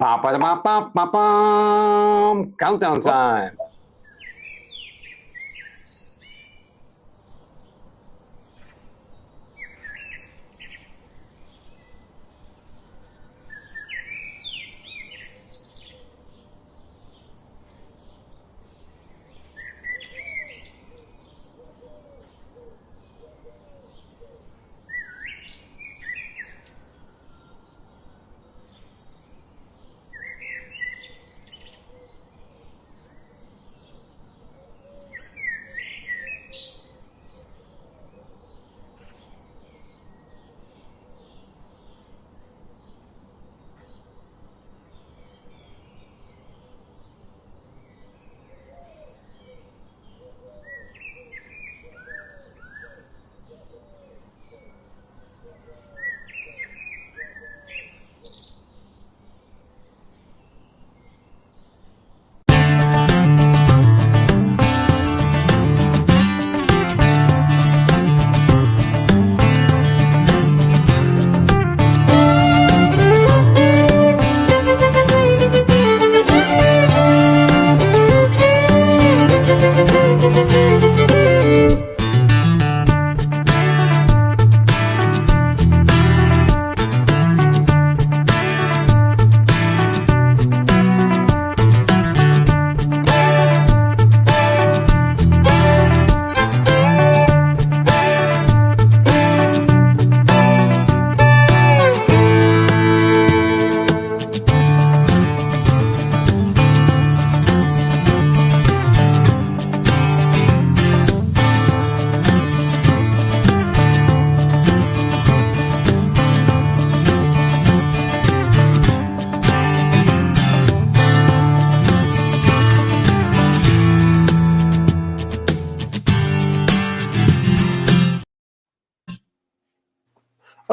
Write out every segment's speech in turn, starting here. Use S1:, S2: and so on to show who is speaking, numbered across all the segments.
S1: Ba-ba-da-ba-ba-ba-bum. Countdown
S2: Oh,
S1: time.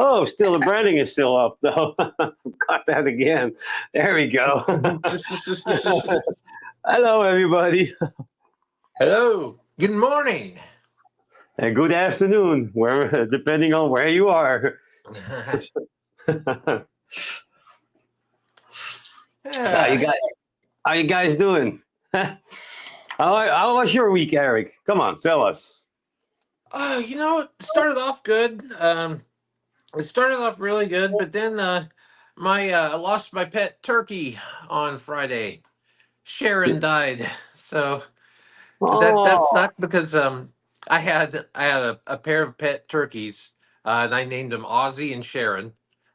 S1: Oh, still the branding is still up though. Forgot that again. There we go. Hello, everybody,
S2: hello. Good morning.
S1: and good afternoon, where depending on where you are. how you
S2: Yeah.
S1: guys? How you guys doing? How was your week, Eric? Come on, tell us.
S2: It started off good. It started off really good, but then my I lost my pet turkey on Friday. Sharon died, so that
S1: Oh,
S2: sucked because I had a pair of pet turkeys, and I named them Ozzy and Sharon,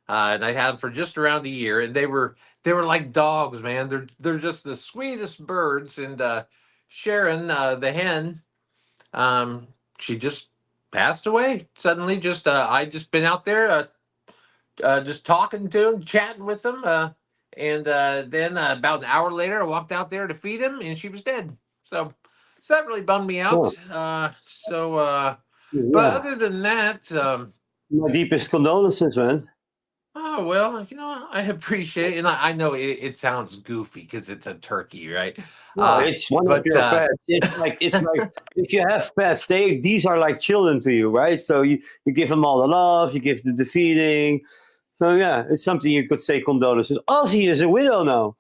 S2: and I had them for just around a year, and they were like dogs, man. They're just the sweetest birds, and Sharon, the hen, um, she just passed away suddenly. Just I just been out there, just talking to him, chatting with him, and then about an hour later, I walked out there to feed him, and she was dead. So that really bummed me out.
S1: oh,
S2: But
S1: yeah.
S2: other than that,
S1: My deepest condolences, man.
S2: oh well, I appreciate it, and I know it sounds goofy because it's a turkey, right?
S1: No, it's one of
S2: But
S1: your pets. It's like if you have pets, these are like children to you, right? So you give them all the love, you give them the feeding. So yeah, it's something you could say condolences. Ozzy is a widow now.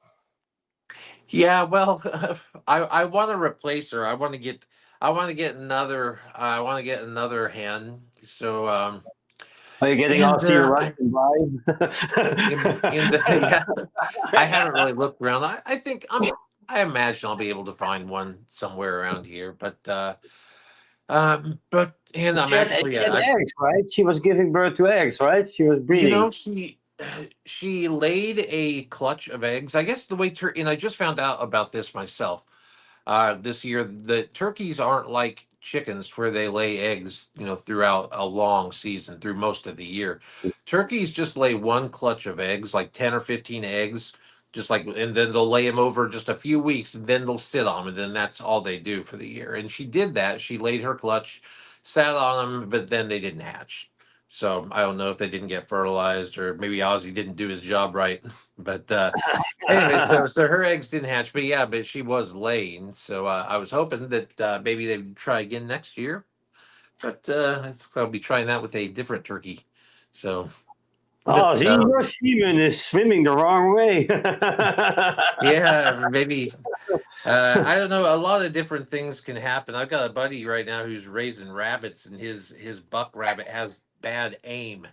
S2: yeah, well, I want to replace her. I want to get another hen. So
S1: Are you getting
S2: and
S1: Ozzy a
S2: I
S1: Russian bride?
S2: and yeah, I haven't really looked around. I think I imagine I'll be able to find one somewhere around here, but and I'm actually
S1: She had
S2: I
S1: eggs, right? She was giving birth to eggs, right? She was breeding.
S2: she laid a clutch of eggs. I guess the way and I just found out about this myself. This year, the turkeys aren't like chickens where they lay eggs, throughout a long season, through most of the year. Turkeys just lay one clutch of eggs, like 10 or 15 eggs, just like, and then they'll lay them over just a few weeks, and then they'll sit on them, and then that's all they do for the year. And she did that. She laid her clutch, sat on them, but then they didn't hatch. So I don't know if they didn't get fertilized, or maybe Ozzy didn't do his job right. But anyway, so her eggs didn't hatch, but yeah, but she was laying. So I was hoping that maybe they'd try again next year, but I'll be trying that with a different turkey. So
S1: Oh,
S2: But
S1: see, your semen is swimming the wrong way.
S2: yeah, maybe I don't know. A lot of different things can happen. I've got a buddy right now who's raising rabbits, and his buck rabbit has bad aim,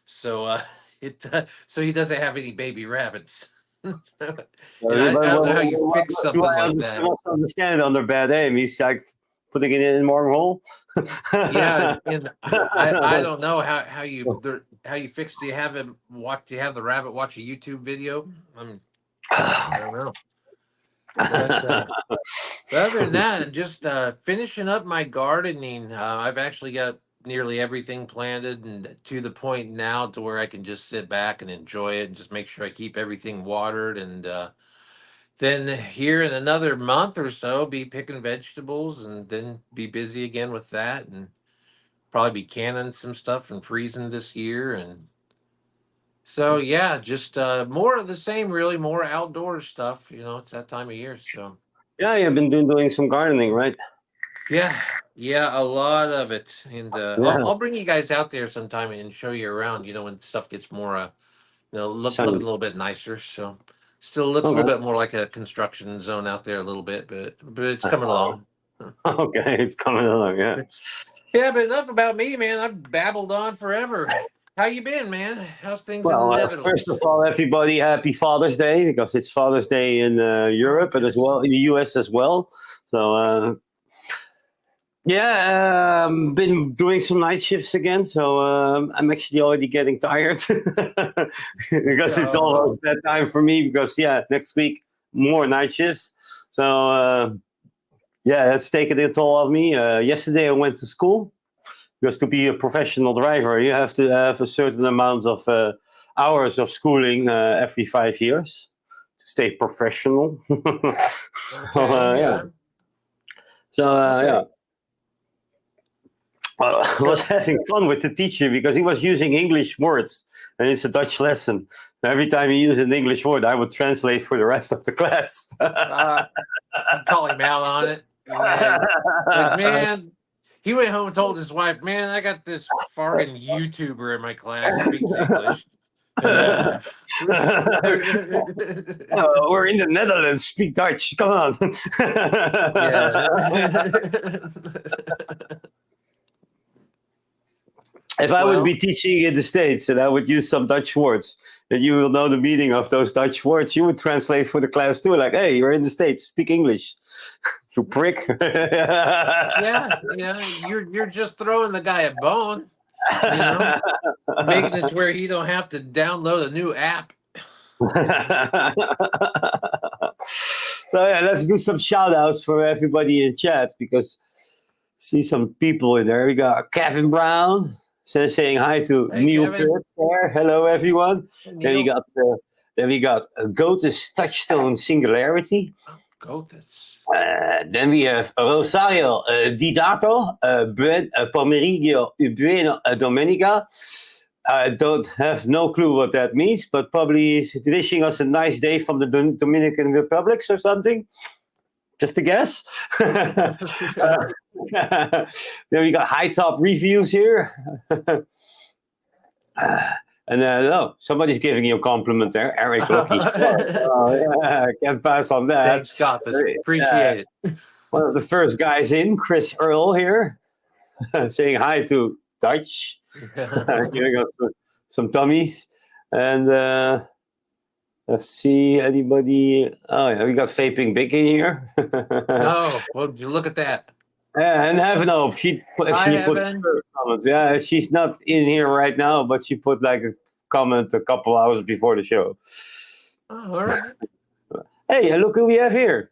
S2: so so he doesn't have any baby rabbits. And
S1: But
S2: I don't know how you fix
S1: what do
S2: something
S1: I
S2: like
S1: understand,
S2: that.
S1: must understand under bad aim? He's like putting it in the wrong hole.
S2: Yeah, and I don't know how you fix. Do you have him watch? Do you have the rabbit watch a YouTube video? I don't know, but other than that, just finishing up my gardening. I've actually got nearly everything planted, and to the point now to where I can just sit back and enjoy it, and just make sure I keep everything watered. And then here in another month or so, be picking vegetables, and then be busy again with that, and probably be canning some stuff and freezing this year. And so yeah, just more of the same, really, more outdoor stuff. It's that time of year, so.
S1: Yeah, you've been doing some gardening, right?
S2: Yeah, yeah, a lot of it, and
S1: Yeah,
S2: I'll bring you guys out there sometime and show you around. When stuff gets more, looking
S1: sunny.
S2: a little bit nicer. So, still looks a little
S1: Okay.
S2: bit more like a construction zone out there a little bit, but it's coming along.
S1: Okay, it's coming along. Yeah.
S2: It's, yeah, but enough about me, man. I've babbled on forever. How you been, man? How's things in the
S1: Well, first of
S2: Netherlands?
S1: all, everybody, happy Father's Day because it's Father's Day in
S2: Oh,
S1: Europe and as
S2: yes.
S1: well in the US as well. So yeah, been doing some night shifts again. So I'm actually already getting tired because it's
S2: Oh, well.
S1: almost that time for me. Because yeah, next week more night shifts. So yeah, that's taken a toll of me. Yesterday I went to school because to be a professional driver, you have to have a certain amount of hours of schooling every 5 years to stay professional.
S2: Okay,
S1: Yeah.
S2: yeah.
S1: So yeah,
S2: Okay.
S1: well, I was
S2: So,
S1: having fun with the teacher because he was using English words, and it's a Dutch lesson. So every time he used an English word, I would translate for the rest of the class.
S2: uh, call him out on it. Like, man, he went home and told his wife, "Man, I got this farting YouTuber in my class speaks English." Yeah.
S1: We're in the Netherlands. Speak Dutch. Come on. If I would be
S2: Well,
S1: teaching in the States and I would use some Dutch words, and you will know the meaning of those Dutch words, you would translate for the class too. Like, hey, you're in the States, speak English, you prick.
S2: yeah, you're just throwing the guy a bone, you know, making it to where he don't have to download a new app.
S1: So yeah, let's do some shout outs for everybody in chat because see some people in there. We got Kevin Brown saying hi to
S2: Hey,
S1: Neil Pitt
S2: Kevin,
S1: there. Hello everyone.
S2: hey,
S1: Then we
S2: Neil,
S1: got Goatus Touchstone Singularity.
S2: go this.
S1: Then we have Rosario Didato, Pomerigio Ubueno Domenica. I don't have no clue what that means, but probably is wishing us a nice day from the Dominican Republic or something. Just a guess. Then we got high top reviews here. And oh, somebody's giving you a compliment there, Eric Lucky. Oh, yeah, I can't pass on that.
S2: Thanks, Gothis. Appreciate it.
S1: One of the first guys in, Chris Earl here, saying hi to Dutch, giving us some tummies. And let's see, anybody? Oh, yeah, we got Vaping Big in here.
S2: Oh, well, did you look at that?
S1: Yeah, and Heaven Hope, she
S2: Hi,
S1: actually put the
S2: Evan.
S1: first comment. Yeah, she's not in here right now, but she put like a comment a couple hours before the show.
S2: Oh, all right.
S1: Hey, look who we have here.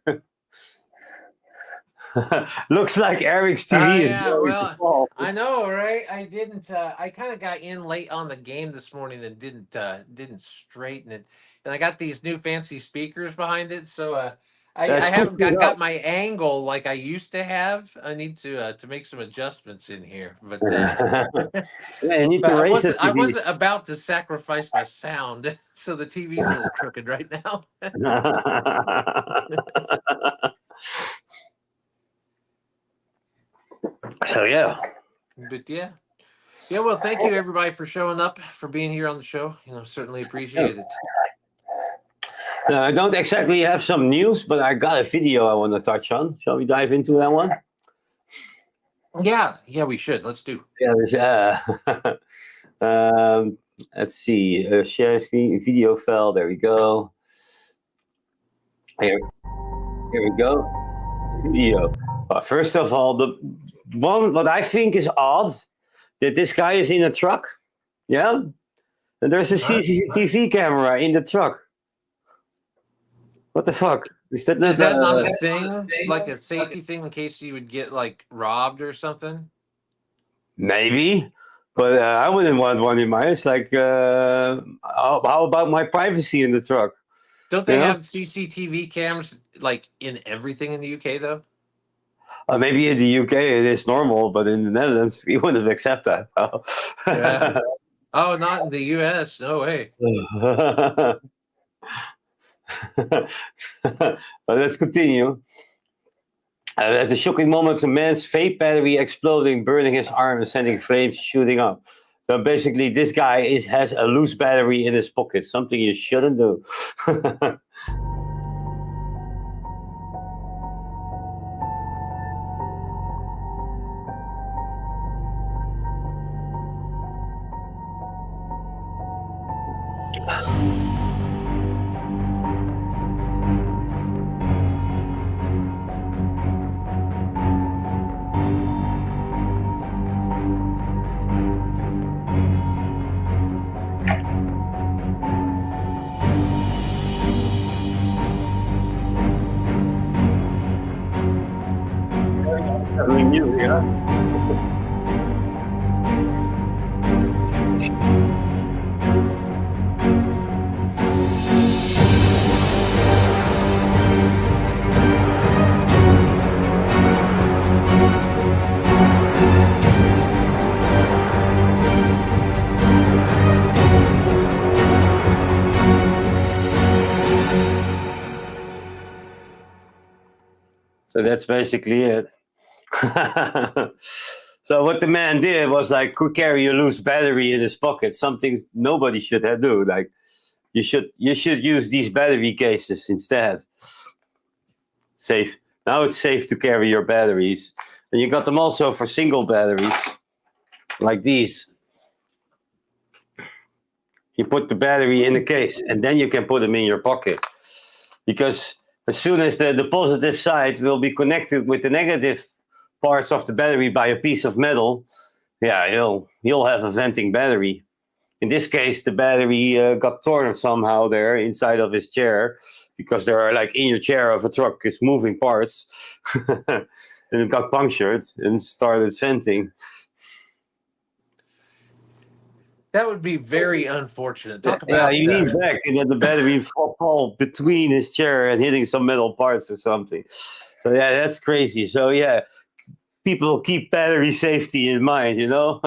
S1: Looks like Eric's TV is
S2: Yeah,
S1: going to
S2: well,
S1: fall.
S2: I know, right? I didn't. I kind of got in late on the game this morning and didn't straighten it. And I got these new fancy speakers behind it, so I
S1: Switch
S2: haven't
S1: it
S2: got
S1: up.
S2: my angle like I used to have. I need to make some adjustments in here, but
S1: Yeah, you need
S2: but
S1: to raise the
S2: I
S1: TV.
S2: wasn't about to sacrifice my sound, so the TV's a little crooked right now.
S1: So yeah.
S2: But yeah. Yeah, well, thank you everybody for showing up, for being here on the show. Certainly
S1: Yeah.
S2: appreciate it.
S1: I don't exactly have some news, but I got a video I want to touch on. Shall we dive into that one?
S2: Yeah, we should. Let's do.
S1: Yeah, let's see. Share screen, video file. There we go. Here, here we go. Video. First of all, the one what I think is odd that this guy is in a truck. Yeah, and there's a
S2: Huh?
S1: CCTV camera in the truck. What the fuck? Is that
S2: Is
S1: not
S2: that not a thing, like a safety thing, in case you would get like robbed or something?
S1: maybe? But I wouldn't want one in my. It's like, how about my privacy in the truck?
S2: Don't
S1: You
S2: they
S1: know,
S2: have CCTV cams like in everything in the UK though?
S1: maybe in the UK it is normal, but in the Netherlands we wouldn't accept that.
S2: Yeah. Oh, not in the US. No way.
S1: But let's continue. At the shocking moments, a man's vape battery exploding, burning his arm, and sending flames shooting up. So basically, this guy has a loose battery in his pocket, something you shouldn't do. Something new, yeah. So that's basically it. So what the man did was like could carry a loose battery in his pocket. Something nobody should have do. Like you should use these battery cases instead. Safe. Now it's safe to carry your batteries, and you got them also for single batteries, like these. You put the battery in the case, and then you can put them in your pocket, because as soon as the positive side will be connected with the negative parts of the battery by a piece of metal, yeah, you'll have a venting battery. In this case, the battery got torn somehow there inside of his chair, because there are like in your chair of a truck is moving parts, and it got punctured and started venting.
S2: That would be very unfortunate. Talk
S1: Yeah,
S2: about
S1: he leaned back and then the battery fall between his chair and hitting some metal parts or something. So yeah, that's crazy. So yeah, people keep battery safety in mind, you know.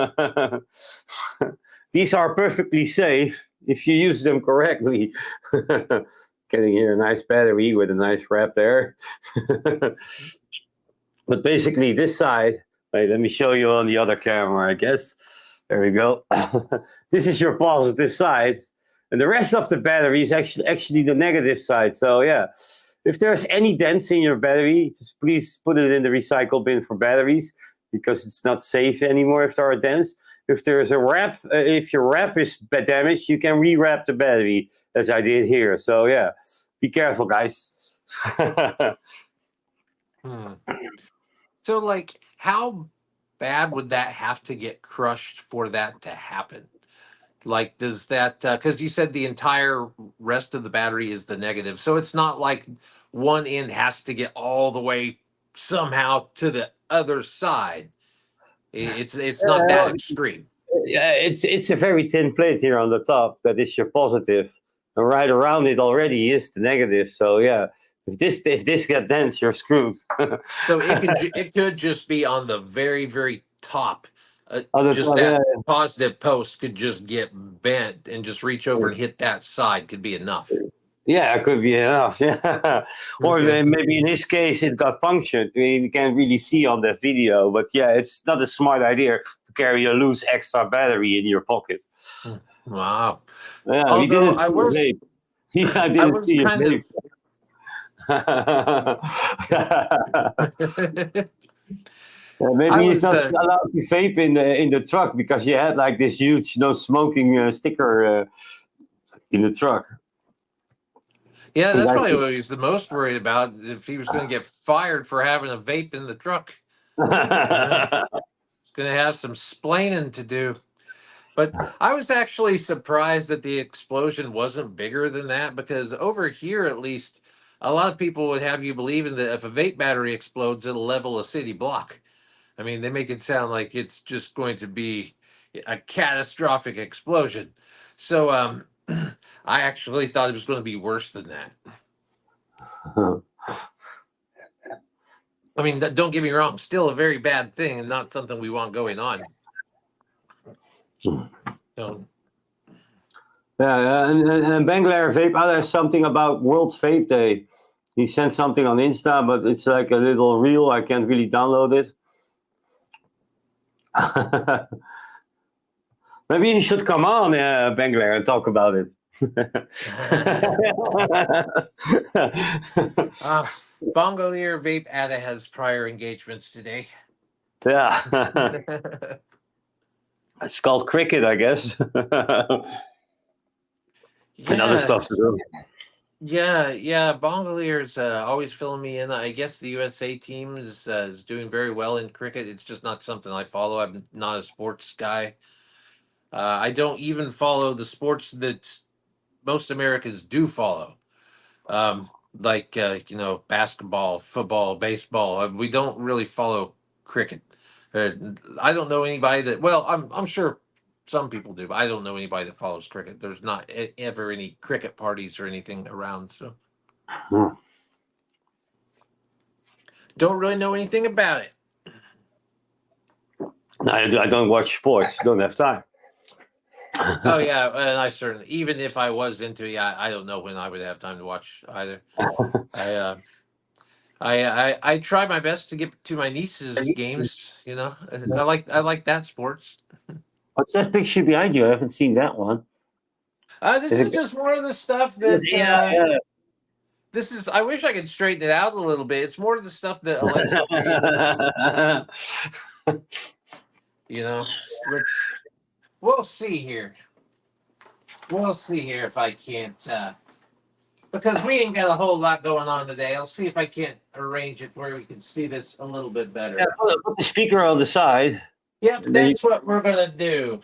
S1: These are perfectly safe if you use them correctly. Getting here a nice battery with a nice wrap there. But basically, this side, wait, let me show you on the other camera, I guess. There we go. This is your positive side, and the rest of the battery is actually the negative side. So yeah, if there's any dents in your battery, just please put it in the recycle bin for batteries, because it's not safe anymore if there are dents. If there's a wrap, if your wrap is damaged, you can rewrap the battery, as I did here. So yeah, be careful, guys.
S2: Hmm. So, like, how bad would that have to get crushed for that to happen? Like, does that, because you said the entire rest of the battery is the negative. So it's not like one end has to get all the way somehow to the other side. It's not that
S1: Uh,
S2: extreme.
S1: yeah, it's a very thin plate here on the top that is your positive, and right around it already is the negative. So yeah, if this get dense, you're screwed.
S2: So it could just be on the very, very top.
S1: On the
S2: Just
S1: top, yeah,
S2: that positive post could just get bent and just reach over and hit that side could be enough.
S1: Yeah, it could be enough. Yeah, or
S2: Okay.
S1: maybe in his case it got punctured. I mean, you can't really see on that video, but yeah, it's not a smart idea to carry a loose extra battery in your pocket.
S2: Wow.
S1: Yeah, he
S2: Although
S1: didn't
S2: I
S1: see a
S2: was
S1: vape. Yeah, I
S2: I
S1: didn't
S2: was
S1: see a
S2: kind
S1: vape.
S2: of
S1: Yeah,
S2: I
S1: maybe he's
S2: was
S1: not allowed to vape in the truck because you had like this huge no smoking sticker in the truck.
S2: yeah,
S1: And
S2: that's
S1: I
S2: probably what he was the most worried about, if he was going to get fired for having a vape in the truck. You know,
S1: said,
S2: he's going to have some splaining to do. But I was actually surprised that the explosion wasn't bigger than that, because over here, at least, a lot of people would have you believing that if a vape battery explodes, it'll level a city block. I mean, they make it sound like it's just going to be a catastrophic explosion. So I actually thought it was going to be worse than that. I mean, don't get me wrong, still a very bad thing and not something we want going on. So,
S1: yeah, and Bangladesh Vape, there's something about World Vape Day. He sent something on Insta, but it's like a little reel. I can't really download it. Maybe you should come on, Bangladesh, and talk about it.
S2: Bongolier Vape Ada has prior engagements today.
S1: Yeah. It's called cricket, I guess. And other
S2: Yeah,
S1: stuff to do.
S2: yeah. Bongolier's always filling me in. I guess the USA team is doing very well in cricket. It's just not something I follow. I'm not a sports guy. I don't even follow the sports that most Americans do follow, like basketball, football, baseball. We don't really follow cricket. Uh, I don't know anybody that. Well, I'm sure some people do, but I don't know anybody that follows cricket. There's not ever any cricket parties or anything around, so
S1: Hmm.
S2: don't really know anything about it.
S1: I don't watch sports. Don't have time.
S2: Oh yeah, and I certainly, even if I was into it, yeah, I don't know when I would have time to watch either. I I try my best to get to my niece's games. I like that sports.
S1: What's that picture behind you? I haven't seen that one.
S2: This
S1: Is
S2: is
S1: it,
S2: just more of the stuff
S1: it's
S2: that
S1: AI.
S2: this is. I wish I could straighten it out a little bit. It's more of the stuff that Alexa created.
S1: Yeah.
S2: You know, we'll see here. We'll see here if I can't, because we ain't got a whole lot going on today. I'll see if I can't arrange it where we can see this a little bit better.
S1: Yeah, put the speaker on the side.
S2: Yep,
S1: And then
S2: that's what we're gonna do.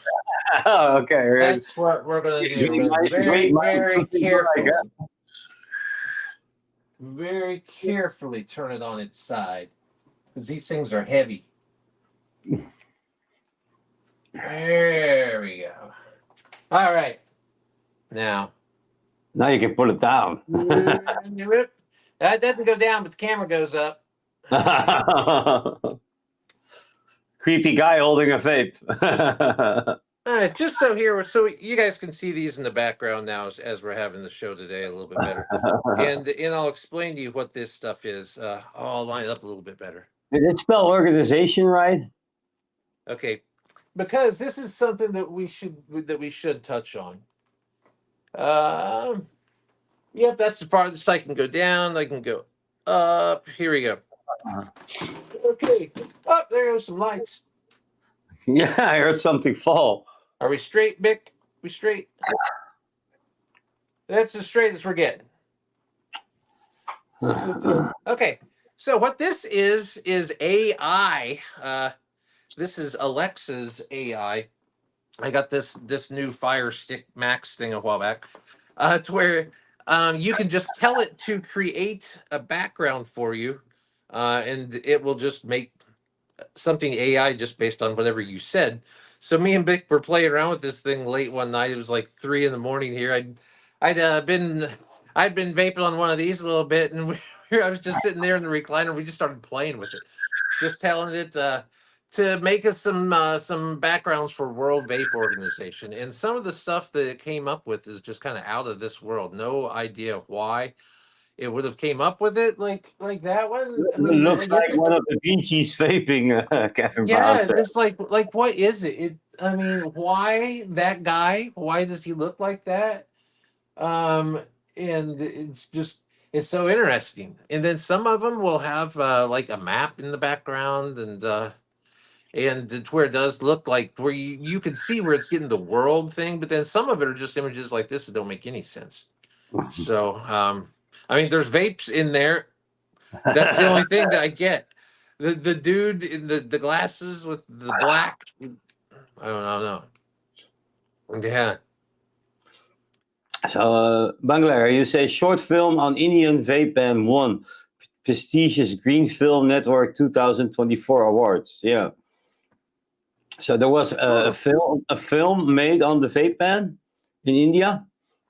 S1: oh, okay. Right.
S2: That's what we're gonna do. We're
S1: Great
S2: gonna
S1: mind,
S2: very,
S1: great mind,
S2: very
S1: something good, I
S2: carefully,
S1: guess.
S2: very carefully turn it on its side, because these things are heavy. There we go. All right. Now,
S1: Now you can pull it down.
S2: that doesn't go down, but the camera goes up.
S1: Creepy guy holding a vape.
S2: All right, just so you guys can see these in the background now as we're having the show today a little bit better, and I'll explain to you what this stuff is. I'll line it up a little bit better.
S1: Did it spell organization right?
S2: Okay, because this is something that we should touch on. Yep, that's the farthest I can go down. I can go up. Here we go. Okay, up there goes some lights.
S1: Yeah, I heard something fall.
S2: Are we straight, Bick? We straight? That's as straight as we're getting. Okay, so what this is AI. This is Alexa's AI. I got this new Fire Stick Max thing a while back, to where you can just tell it to create a background for you, and it will just make something AI just based on whatever you said. So me and Vic were playing around with this thing late one night. It was like 3 in the morning here. I'd been vaping on one of these a little bit, and I was just sitting there in the recliner. We just started playing with it, just telling it to make us some backgrounds for World Vape Organization, and some of the stuff that it came up with is just kind of out of this world. No idea why it would have came up with it like that one. I mean, I
S1: Looks
S2: guess
S1: like
S2: it.
S1: one of the Bee Gees vaping, Kevin Brown
S2: Yeah,
S1: said.
S2: it's like what is it? I mean, why that guy? Why does he look like that? Um, and it's so interesting. And then some of them will have like a map in the background, and it's where it does look like where you can see where it's getting the world thing, but then some of it are just images like this that don't make any sense. So I mean, there's vapes in there. That's the only thing that I get. The dude in the glasses with the black. I don't know. Yeah.
S1: So, Bangladesh, you say short film on Indian vape ban won prestigious Green Film Network 2024 awards. Yeah. So there was a film made on the vape ban in India.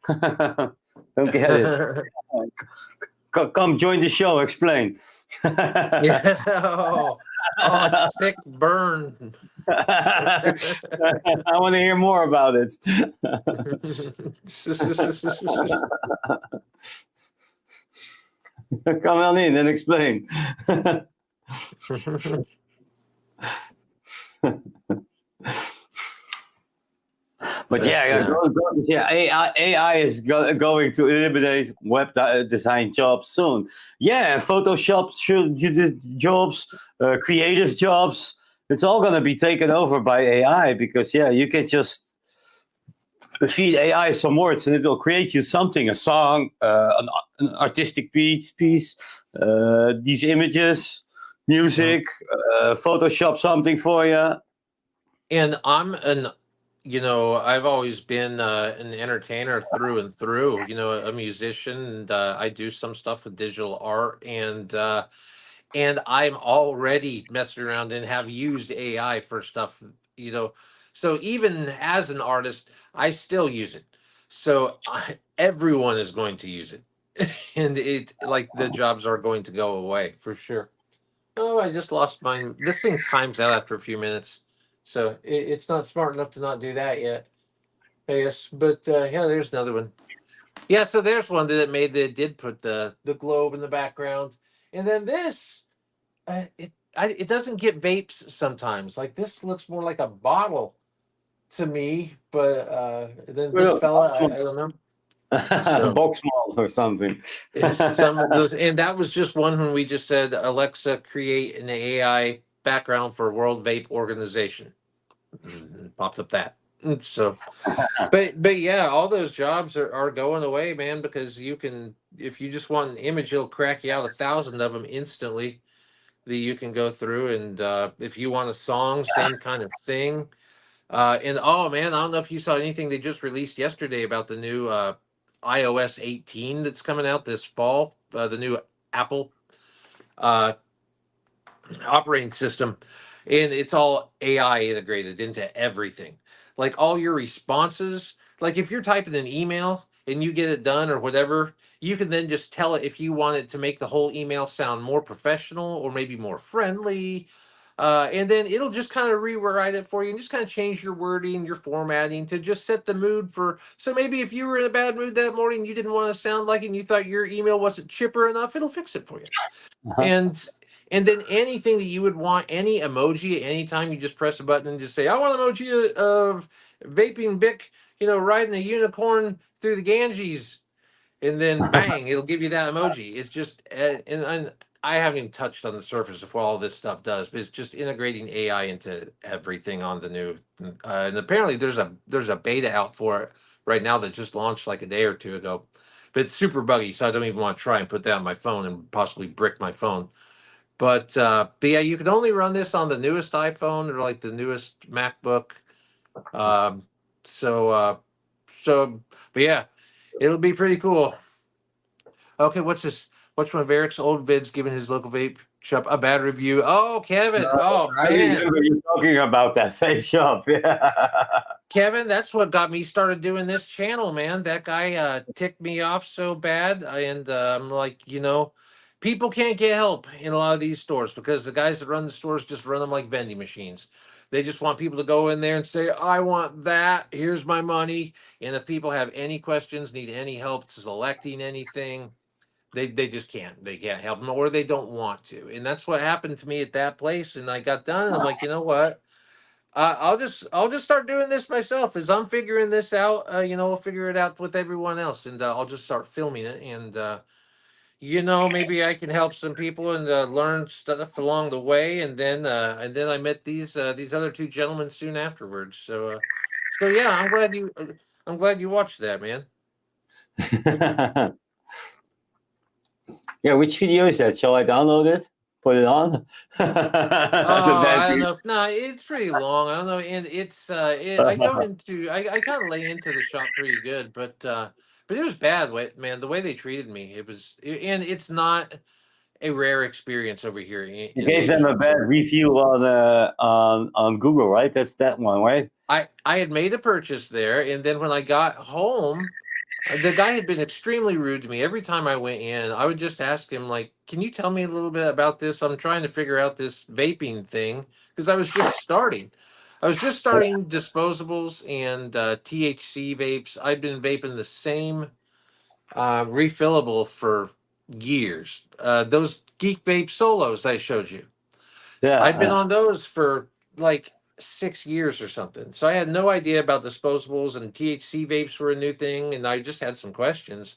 S1: Don't get it. Come join the show. Explain.
S2: Yeah. Oh, sick burn.
S1: I want to hear more about it. Come on in and explain. But yeah, AI is going to eliminate web design jobs soon. Yeah, Photoshop jobs, creative jobs. It's all going to be taken over by AI because you can just feed AI some words and it will create you something, a song, an artistic piece, these images, music, Photoshop something for you.
S2: And I've always been an entertainer through and through, a musician, and I do some stuff with digital art, and I'm already messing around and have used AI for stuff, So even as an artist, I still use it. So everyone is going to use it. And the jobs are going to go away for sure. Oh, I just lost mine. This thing times out after a few minutes. So it's not smart enough to not do that yet. I guess. But yeah, there's another one. Yeah, so there's one that did put the globe in the background. And then this it doesn't get vapes sometimes. Like this looks more like a bottle to me, but then this fella, I don't know. So
S1: Box malt or something.
S2: some of those, and that was just one when we just said, Alexa, create an AI background for World Vape Organization. Pops up that. So, but yeah, all those jobs are going away, man, because you can, if you just want an image, it'll crack you out 1,000 of them instantly that you can go through. And if you want a song, same kind of thing. And oh man, I don't know if you saw anything they just released yesterday about the new iOS 18 that's coming out this fall, the new Apple uh, operating system, and it's all AI integrated into everything. Like all your responses, like if you're typing an email and you get it done or whatever, you can then just tell it if you want it to make the whole email sound more professional or maybe more friendly. And then it'll just kind of rewrite it for you and just kind of change your wording, your formatting to just set the mood for. So maybe if you were in a bad mood that morning, you didn't want to sound like it and you thought your email wasn't chipper enough, it'll fix it for you. And then anything that you would want, any emoji at any time, you just press a button and just say, I want emoji of vaping Bic, riding a unicorn through the Ganges. And then bang, it'll give you that emoji. It's just, and I haven't even touched on the surface of what all this stuff does, but it's just integrating AI into everything on the new. And apparently there's a beta out for it right now that just launched like a day or two ago. But it's super buggy, so I don't even want to try and put that on my phone and possibly brick my phone. But yeah, you can only run this on the newest iPhone or like the newest MacBook. Um, so uh, so but yeah, it'll be pretty cool. Okay, what's this? What's one of Eric's old vids giving his local vape shop a bad review? Oh, Kevin. Oh
S1: I
S2: man.
S1: remember you talking about that vape shop. Yeah.
S2: Kevin, that's what got me started doing this channel, man. That guy ticked me off so bad, and I'm like, people can't get help in a lot of these stores because the guys that run the stores just run them like vending machines. They just want people to go in there and say, I want that. Here's my money. And if people have any questions, need any help selecting anything, they just can't. They can't help them, or they don't want to. And that's what happened to me at that place. And I got done, and I'm like, you know what? I'll just start doing this myself as I'm figuring this out. I'll figure it out with everyone else, and I'll just start filming it. And maybe I can help some people and learn stuff along the way. And then I met these other two gentlemen soon afterwards. So yeah, I'm glad you watched that, man.
S1: Yeah, which video is that? Shall I download it? Put it on?
S2: I don't know. No, it's pretty long. I don't know, and I kind of lay into the shop pretty good, but it was bad, man. The way they treated me, and it's not a rare experience over here.
S1: You gave them a bad review on Google, right? That's that one, right?
S2: I had made a purchase there, and then when I got home, the guy had been extremely rude to me. Every time I went in, I would just ask him, like, can you tell me a little bit about this? I'm trying to figure out this vaping thing because I was just starting. I was just starting disposables and THC vapes. I'd been vaping the same refillable for years. Those Geek Vape Solos I showed you.
S1: Yeah.
S2: I'd been on those for like 6 years or something. So I had no idea about disposables, and THC vapes were a new thing. And I just had some questions.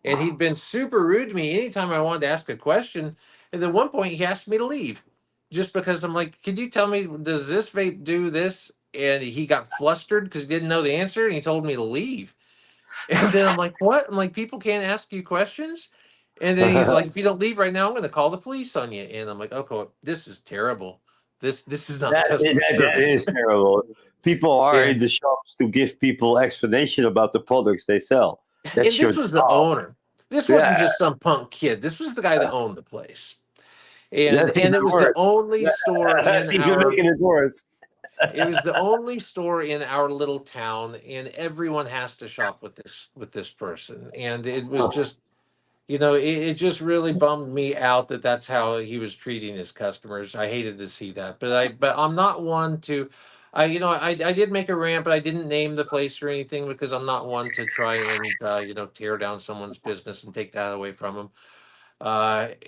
S2: And he'd been super rude to me anytime I wanted to ask a question. And at one point, he asked me to leave just because I'm like, could you tell me, does this vape do this? And he got flustered because he didn't know the answer. And he told me to leave. And then I'm like, what? I'm like, people can't ask you questions. And then he's like, if you don't leave right now, I'm going to call the police on you. And I'm like, okay, this is terrible. This is not customer service.
S1: That is terrible. People are
S2: Yeah.
S1: in the shops to give people explanation about the products they sell.
S2: And this was the owner. This wasn't just some punk kid. This was the guy that owned the place. And it was the only store in our
S1: making it worse.
S2: It was the only store in our little town, and everyone has to shop with this person. And it was just, it just really bummed me out that that's how he was treating his customers. I hated to see that, but I'm not one to, I did make a rant, but I didn't name the place or anything because I'm not one to try and tear down someone's business and take that away from them. But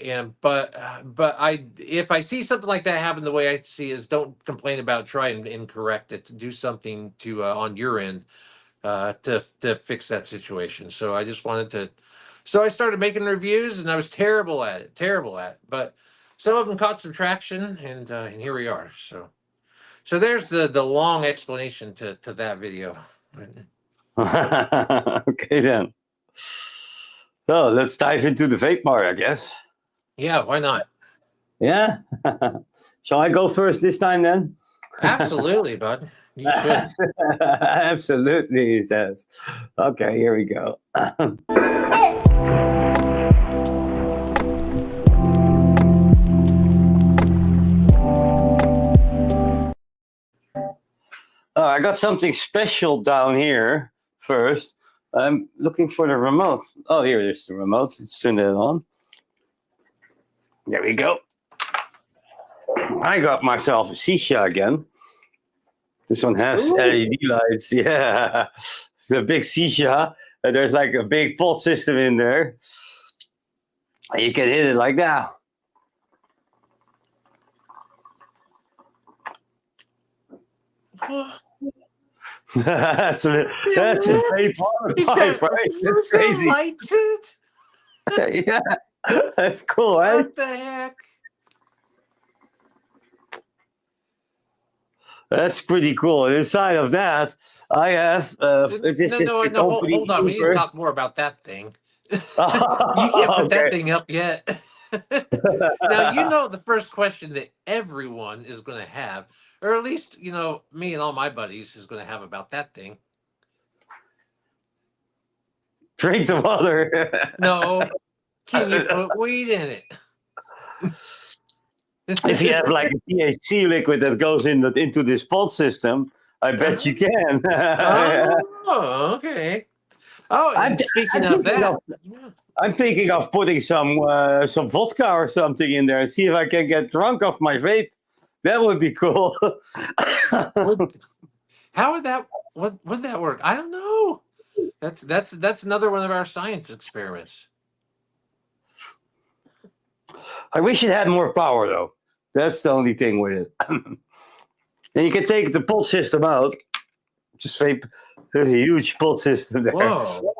S2: if I see something like that happen, the way I see is don't complain about, try and correct it, to do something to on your end to fix that situation. So I just wanted to. So I started making reviews, and I was terrible at it. But some of them caught some traction, and here we are. So there's the long explanation to that video.
S1: Okay then. So let's dive into the vape bar, I guess.
S2: Yeah, why not?
S1: Yeah. Shall I go first this time then?
S2: Absolutely, bud. You should.
S1: Absolutely, he says. Okay, here we go. I got something special down here first. I'm looking for the remote. Oh, here it is, the remote. Let's turn it on. There we go. I got myself a shisha again. This one has LED lights. Yeah, it's a big shisha. There's like a big pot system in there. And you can hit it like that. that's a vape pipe, right? That's crazy. Yeah, that's cool, right?
S2: What the heck?
S1: That's pretty cool. And inside of that, I have
S2: Hold on. We need to talk more about that thing. You can't put that thing up yet. Now, the first question that everyone is going to have, or at least, me and all my buddies is going to have about that thing.
S1: Drink the water.
S2: No. Can you put weed in it?
S1: If you have like a THC liquid that goes into this pod system, I bet you can.
S2: Oh, okay. Oh, and speaking of that,
S1: I'm thinking of putting some vodka or something in there and see if I can get drunk off my vape. That would be cool.
S2: Would, how would that? What would that work? I don't know. That's another one of our science experiments.
S1: I wish it had more power though. That's the only thing with it. And you can take the pod system out. Just vape. There's a huge pod system there.
S2: Whoa!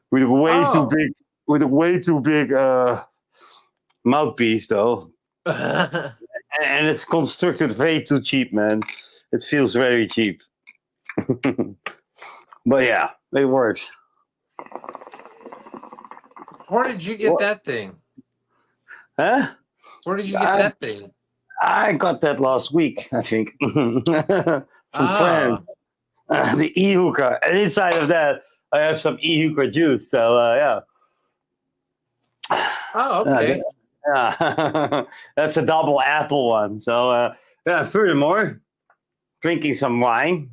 S1: With a way too
S2: Oh.
S1: big. With a way too big mouthpiece though. And it's constructed way too cheap, man. It feels very cheap. But yeah, it works.
S2: Where did you get that thing?
S1: Huh?
S2: Where did you get that thing?
S1: I got that last week, I think. From
S2: Ah.
S1: friends. The e-hookah. And inside of that, I have some e-hookah juice. So, yeah.
S2: Oh, okay.
S1: Yeah. That's a double apple one. So, yeah, furthermore, drinking some wine.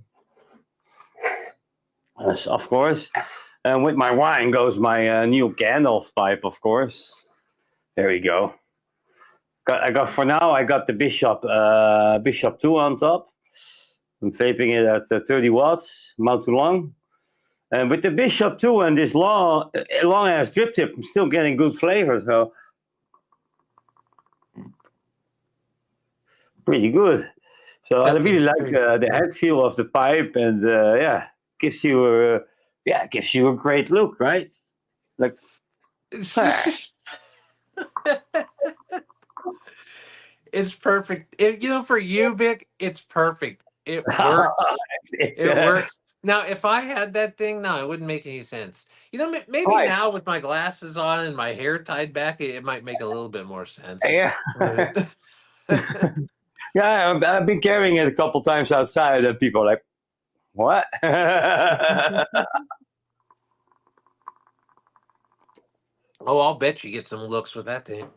S1: Yes, of course. And with my wine goes my new Gandalf pipe, of course. There we go. I got for now. I got the Bishop 2 on top. I'm vaping it at 30 watts, mount to long. And with the Bishop 2 and this long ass drip tip, I'm still getting good flavor. So pretty good. So I really like the head feel of the pipe, and yeah, gives you a great look, right? Like.
S2: It's perfect. For you, Vic, it's perfect. It works. It works. Now, if I had that thing, no, it wouldn't make any sense. Maybe
S1: Right.
S2: now with my glasses on and my hair tied back, it might make a little bit more sense.
S1: Yeah. Yeah, I've been carrying it a couple times outside, and people are like, "What?"
S2: Oh, I'll bet you get some looks with that thing.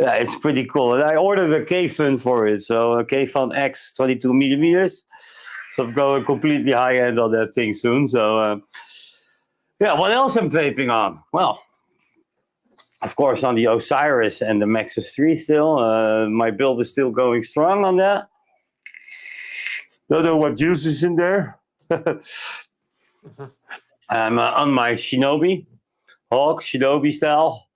S1: Yeah, it's pretty cool. And I ordered a K-Fun for it, so a K-Fun X 22 millimeters. So I'm going completely high end on that thing soon. So yeah, what else I'm vaping on? Well, of course, on the Osiris and the Maxus 3 still. My build is still going strong on that. Don't know what juice is in there. I'm on my Shinobi, Hawk Shinobi style,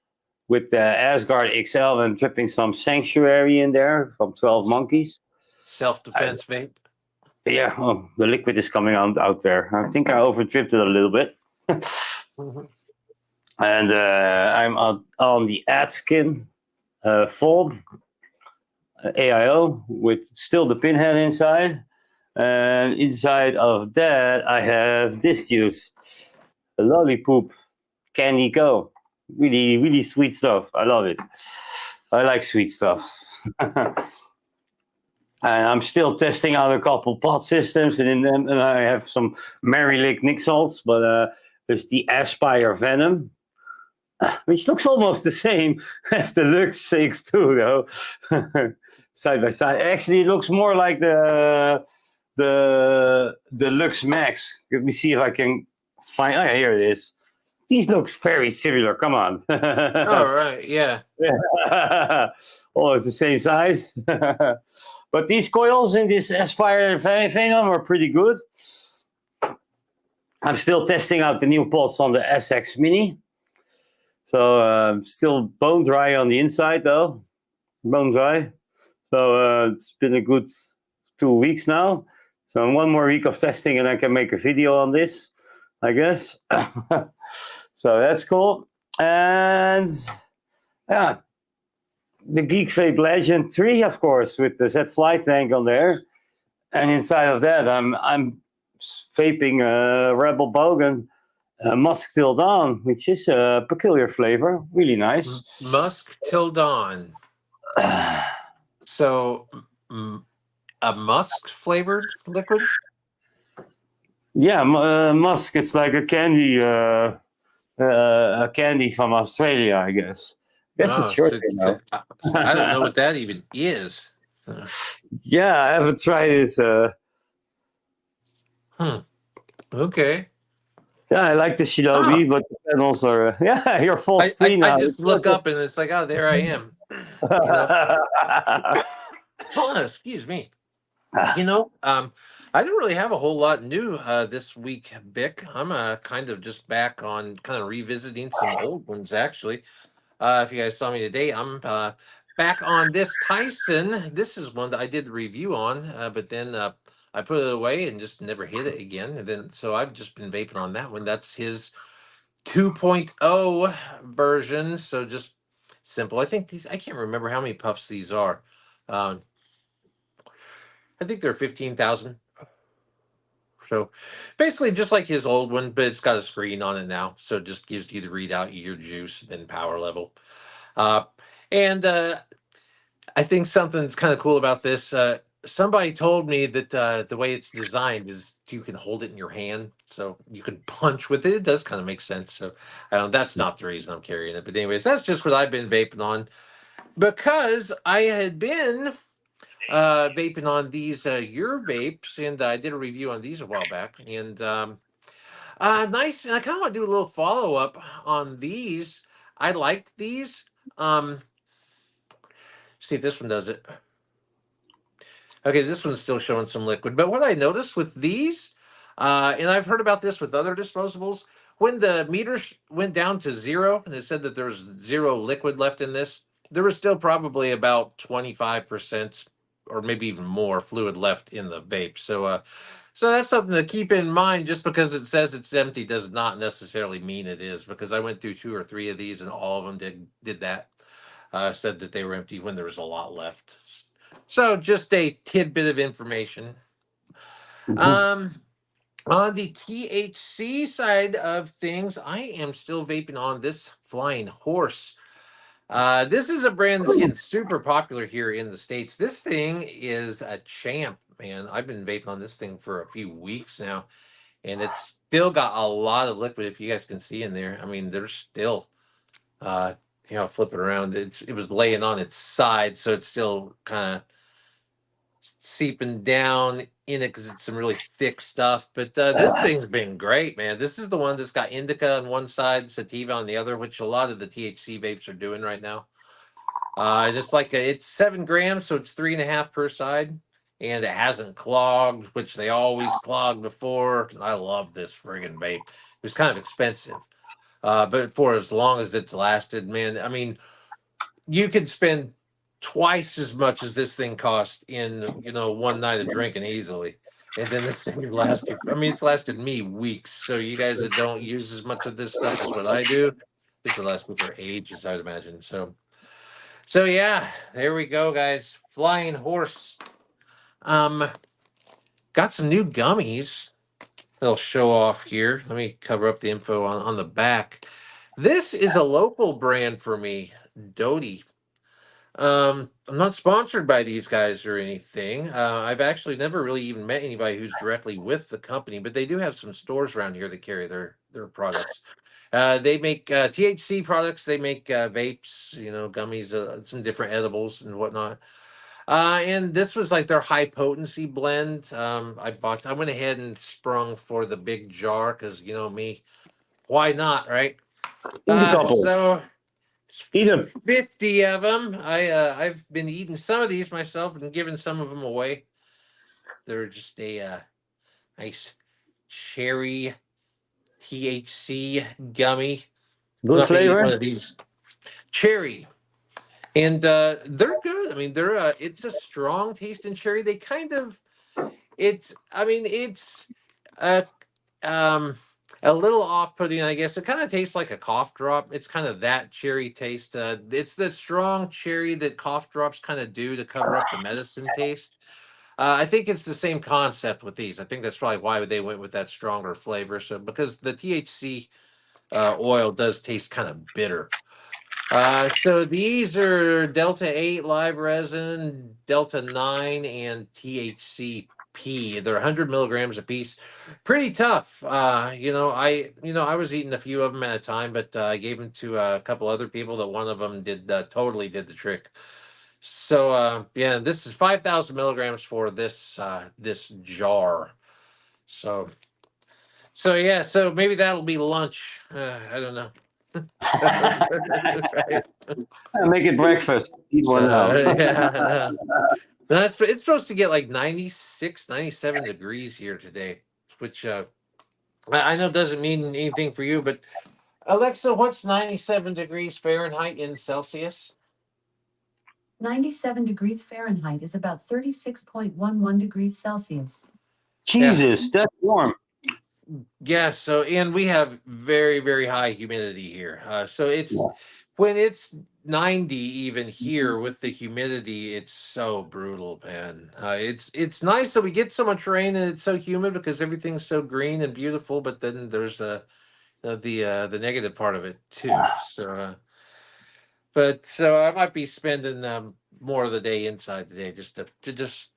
S1: with the Asgard XL and dripping some Sanctuary in there from 12 Monkeys.
S2: Self-defense vape.
S1: Yeah, the liquid is coming out there. I think I over-dripped it a little bit. And I'm on the Adskin Fold AIO with still the pinhead inside. And inside of that, I have this juice, a Lollipop Candy Go. Really, really sweet stuff. I love it. I like sweet stuff. And I'm still testing out a couple pod systems, and in them, and I have some Mary Lake Nixals, but there's the Aspire Venom, which looks almost the same as the Lux CX2, though. Side by side. Actually, it looks more like the Lux Max. Let me see if I can find. Oh, here it is. These look very similar. Come on.
S2: All right, yeah.
S1: Almost the same size. But these coils in this Aspire Venom are pretty good. I'm still testing out the new pods on the SX Mini. So still bone dry on the inside though. Bone dry. So it's been a good 2 weeks now. So one more week of testing and I can make a video on this, I guess. So that's cool. And yeah, the Geek Vape Legend 3, of course, with the Z Flight tank on there. And inside of that, I'm vaping Rebel Bogan Musk Till Dawn, which is a peculiar flavor. Really nice.
S2: Musk Till Dawn. So, a musk flavored liquid?
S1: Yeah, musk. It's like a candy from Australia, I guess. It's short.
S2: I don't know what that even is.
S1: Yeah, I haven't tried it.
S2: Okay.
S1: Yeah, I like the
S2: Oh,
S1: Shinobi, but the panels are yeah, you're full
S2: I
S1: screen
S2: I
S1: now.
S2: just look up and it's like, oh, there I am. You know. Excuse me. You know, I don't really have a whole lot new this week, Bick. I'm kind of just back on kind of revisiting some old ones actually. If you guys saw me today, I'm back on this Tyson. This is one that I did the review on, but then I put it away and just never hit it again. And then so I've just been vaping on that one. That's his 2.0 version. So just simple. I think these. I can't remember how many puffs these are. Um, I think they're 15,000. So basically, just like his old one, but it's got a screen on it now, so it just gives you the readout, your juice, then power level. Uh, and I think something that's kind of cool about this. Somebody told me that the way it's designed is you can hold it in your hand, so you can punch with it. It does kind of make sense. So that's not the reason I'm carrying it, but anyways, that's just what I've been vaping on because I had been vaping on these your vapes, and I did a review on these a while back, and nice. And I kind of want to do a little follow up on these. I liked these. Um, see if this one does it. Okay, this one's still showing some liquid. But what I noticed with these, and I've heard about this with other disposables, when the meter went down to zero and it said that there's zero liquid left in this, there was still probably about 25% or maybe even more fluid left in the vape. So that's something to keep in mind. Just because it says it's empty does not necessarily mean it is. Because I went through 2 or 3 of these and all of them did that. Said that they were empty when there was a lot left. So just a tidbit of information.
S1: Mhm.
S2: Um, on the THC side of things, I am still vaping on this Flying Horse. This is a brand that's getting super popular here in the States. This thing is a champ, man. I've been vaping on this thing for a few weeks now, and it's still got a lot of liquid. If you guys can see in there, I mean, there's still, flip it around. It was laying on its side, so it's still kind of seeping down in it because it's some really thick stuff. But this thing's been great, man. This is the one that's got indica on one side, sativa on the other, which a lot of the THC vapes are doing right now. It's 7 grams, so it's 3.5 per side, and it hasn't clogged, which they always clog before. I love this friggin' vape. It was kind of expensive, but for as long as it's lasted, man. I mean, you could spend twice as much as this thing cost in one night of drinking easily, and then this thing would last you. I mean, it's lasted me weeks. So you guys that don't use as much of this stuff as what I do, this will last me for ages, I'd imagine. So yeah, there we go, guys. Flying Horse. Um, got some new gummies. They'll show off here. Let me cover up the info on the back. This is a local brand for me, Doty. I'm not sponsored by these guys or anything. I've actually never really even met anybody who's directly with the company, but they do have some stores around here that carry their products. They make THC products. They make vapes, gummies, some different edibles and whatnot. And this was like their high potency blend. I went ahead and sprung for the big jar because you know me, why not, right?
S1: Eat a couple.
S2: So
S1: Eat them.
S2: 50 of them. I've been eating some of these myself and giving some of them away. They're just a nice cherry THC gummy. I'm
S1: Good
S2: not gonna eat
S1: flavor.
S2: one of these cherry, and they're good. I mean, they're it's a strong taste in cherry. They kind of it's. I mean, it's uh um a little off-putting, I guess. It kind of tastes like a cough drop. It's kind of that cherry taste. It's the strong cherry that cough drops kind of do to cover up the medicine taste. I think it's the same concept with these. I think that's probably why they went with that stronger flavor. So because the THC oil does taste kind of bitter. So these are Delta 8 live resin, Delta 9, and THCP. They're 100 milligrams a piece. Pretty tough. I was eating a few of them at a time, but I gave them to a couple other people. That one of them totally did the trick. So yeah, this is 5,000 milligrams for this jar. So So yeah, so maybe that'll be lunch. I don't know. Right.
S1: Make it breakfast. Eat one now.
S2: Yeah. That's it's supposed to get like 96, 97 degrees here today, which I know doesn't mean anything for you, but Alexa, what's 97 degrees Fahrenheit in Celsius?
S3: 97 degrees Fahrenheit is about 36.11 degrees Celsius.
S2: Yeah.
S1: Jesus, that's warm.
S2: Yeah, so and we have very, very high humidity here. So it's
S1: Yeah.
S2: when it's 90 even here with the humidity, it's so brutal, man. It's nice that we get so much rain and it's so humid because everything's so green and beautiful, but then there's the negative part of it too. So I might be spending more of the day inside today. Just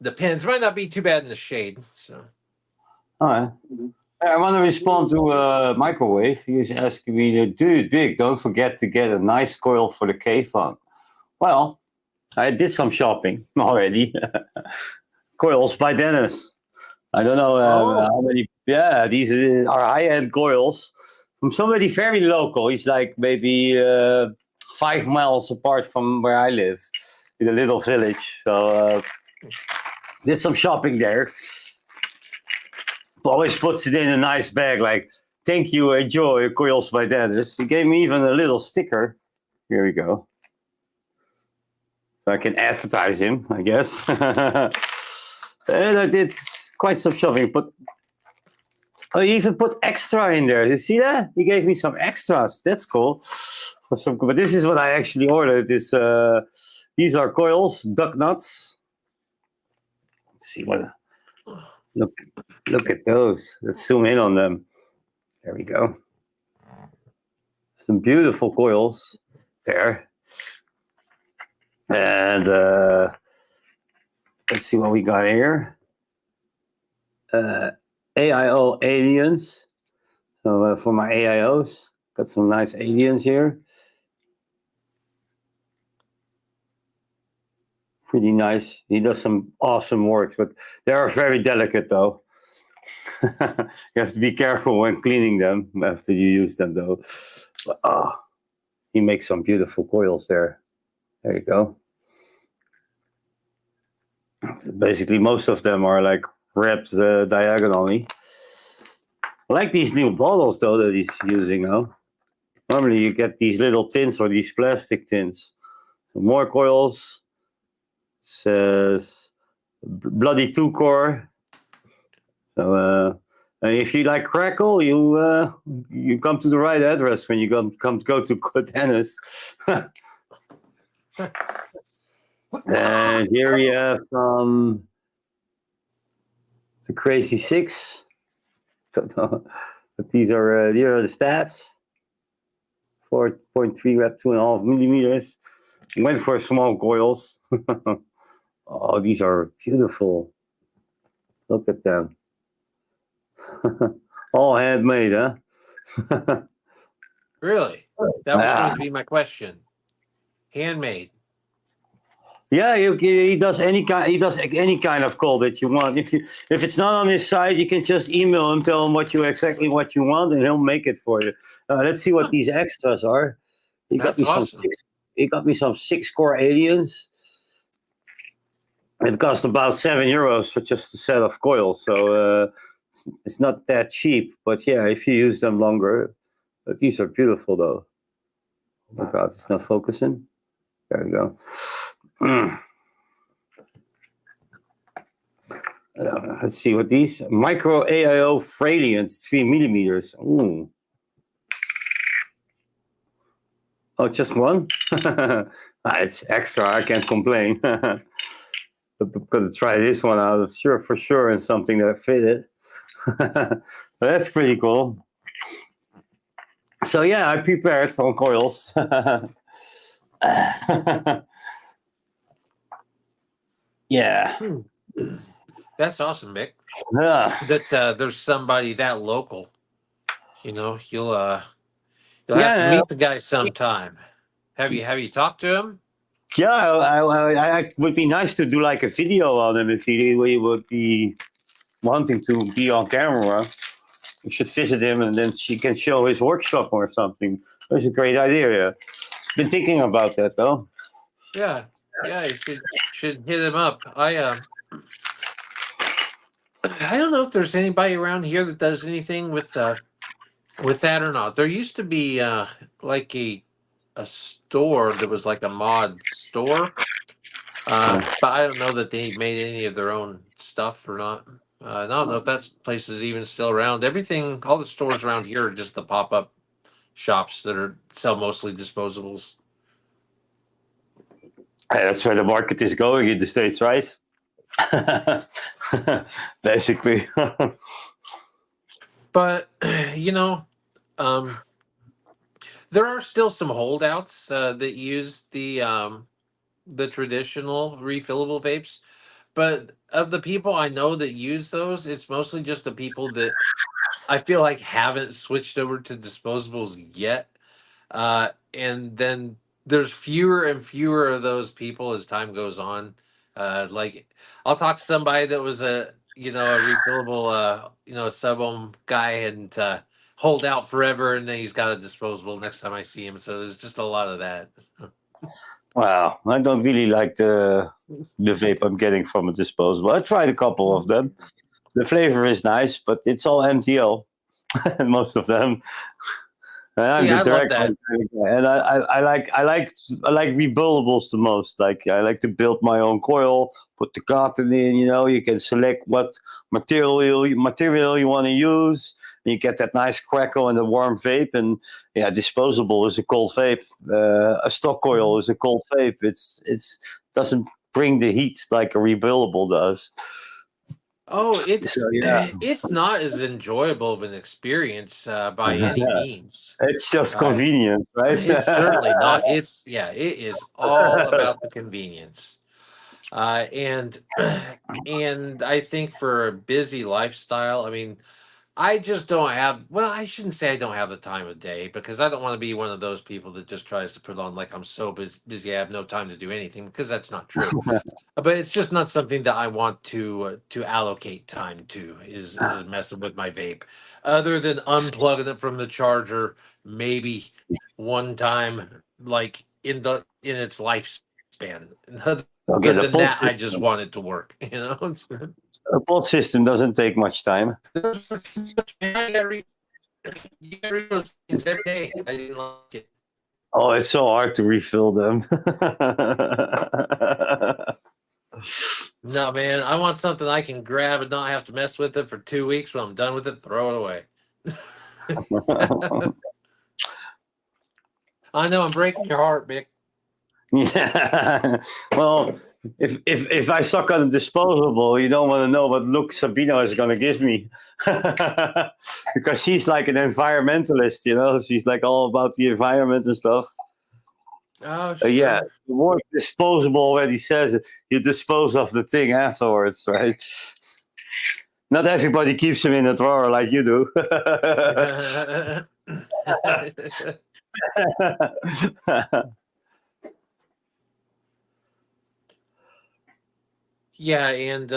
S2: depends. Might not be too bad in the shade. So
S1: All right. I want to respond to Microwave. He was asking me, dude, Big, don't forget to get a nice coil for the K-Fun. Well, I did some shopping already. Coils by Dennis. I don't know how many. Yeah, these are high-end coils from somebody very local. He's like maybe 5 miles apart from where I live, in a little village. So did some shopping there. Always puts it in a nice bag, like, thank you, enjoy, coils by Dennis. He gave me even a little sticker. Here we go. So I can advertise him, I guess. And I did quite some shopping, but I even put extra in there. You see that? He gave me some extras. That's cool. But this is what I actually ordered. These are coils, duck nuts. Let's see what. Look at those. Let's zoom in on them. There we go. Some beautiful coils there. And let's see what we got here. AIO aliens. So for my AIOs, got some nice aliens here. Pretty nice. He does some awesome work, but they are very delicate though. You have to be careful when cleaning them after you use them though. But, he makes some beautiful coils there. There you go. Basically, most of them are like wrapped diagonally. I like these new bottles though that he's using now. Normally you get these little tins or these plastic tins. More coils. Says bloody 2-core. So if you like crackle, you come to the right address when you go to Dennis. And here we have the Crazy 6. Don't know, but these are the stats. 4.3 rep, 2.5 millimeters. Went for small coils. Oh, these are beautiful. Look at them. All handmade, huh?
S2: really, that was going to be my question. Handmade.
S1: Yeah, he does any kind of call that you want. If it's not on his site, you can just email him, tell him exactly what you want, and he'll make it for you. Let's see what these extras are.
S2: That's awesome.
S1: He got me some 6-core aliens. It cost about €7 for just a set of coils, so it's not that cheap. But yeah, if you use them longer, but these are beautiful though. Oh my God, it's not focusing. There we go. Let's see what these micro AIO Fralians 3 millimeters. Ooh. Oh, just one? It's extra. I can't complain. But gonna try this one out, for sure, and something that fitted. But that's pretty cool. So yeah, I prepared some coils. Yeah.
S2: That's awesome, Mick.
S1: Yeah.
S2: That there's somebody that local. You'll have
S1: Yeah,
S2: to meet the guy sometime. Have you talked to him?
S1: Yeah, I would be nice to do like a video on him if he would be wanting to be on camera. You should visit him, and then she can show his workshop or something. That's a great idea. Yeah, been thinking about that though.
S2: Yeah, yeah, you should hit him up. I don't know if there's anybody around here that does anything with that or not. There used to be like a store that was like a mod store, but I don't know that they made any of their own stuff or not. I don't know if that place is even still around. Everything, all the stores around here are just the pop up shops that sell mostly disposables.
S1: That's where the market is going in the States, right? Basically.
S2: But there are still some holdouts that use the traditional refillable vapes. But of the people I know that use those, it's mostly just the people that I feel like haven't switched over to disposables yet. And then there's fewer and fewer of those people as time goes on. Like I'll talk to somebody that was a refillable sub ohm guy and hold out forever, and then he's got a disposable next time I see him. So there's just a lot of that.
S1: Wow, I don't really like the vape I'm getting from a disposable. I tried a couple of them. The flavor is nice, but it's all MTL, most of them. And I'm
S2: Yeah,
S1: the
S2: I love
S1: direct
S2: that.
S1: one kind of guy. And I like rebuildables the most. Like I like to build my own coil, put the cotton in. You can select what material you want to use. And you get that nice crackle and the warm vape. And yeah, disposable is a cold vape. A stock coil is a cold vape. It's doesn't bring the heat like a rebuildable does.
S2: Oh,
S1: So yeah,
S2: it's not as enjoyable of an experience by any means.
S1: it's just
S2: Uh,
S1: convenient, right?
S2: it's certainly not. It is all about the convenience. And and I think for a busy lifestyle, I mean, I just don't have, well, I shouldn't say I don't have the time of day, because I don't want to be one of those people that just tries to put on like I'm so busy I have no time to do anything, because that's not true. But it's just not something that I want to allocate time to, is messing with my vape, other than unplugging it from the charger maybe one time, like in its lifespan.
S1: Okay,
S2: Other
S1: the
S2: than
S1: pod
S2: that, I just
S1: system.
S2: want it to work.
S1: A pod system doesn't take much time.
S2: You gotta read those things every day. I didn't like it.
S1: Oh, it's so hard to refill them.
S2: No, man, I want something I can grab and not have to mess with it for 2 weeks. When I'm done with it, throw it away. I know I'm breaking your heart, Mick.
S1: Yeah. Well, if I suck on a disposable, you don't want to know what look Sabino is going to give me. Because she's like an environmentalist, she's like all about the environment and stuff.
S2: Oh, sure.
S1: Yeah, the word disposable already says it. You dispose of the thing afterwards, right? Not everybody keeps them in a drawer like you do.
S2: Yeah, and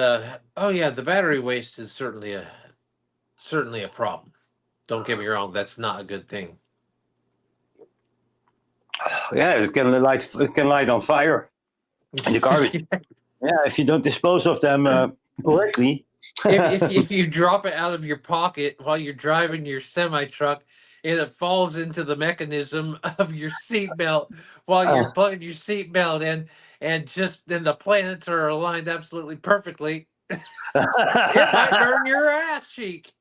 S2: oh yeah, the battery waste is certainly a problem. Don't get me wrong, that's not a good thing.
S1: Yeah, it can light on fire in the garbage. Yeah, if you don't dispose of them correctly.
S2: if you drop it out of your pocket while you're driving your semi truck, and it falls into the mechanism of your seatbelt while you're putting your seatbelt in, and just then the planets are aligned absolutely perfectly, it might burn your ass cheek.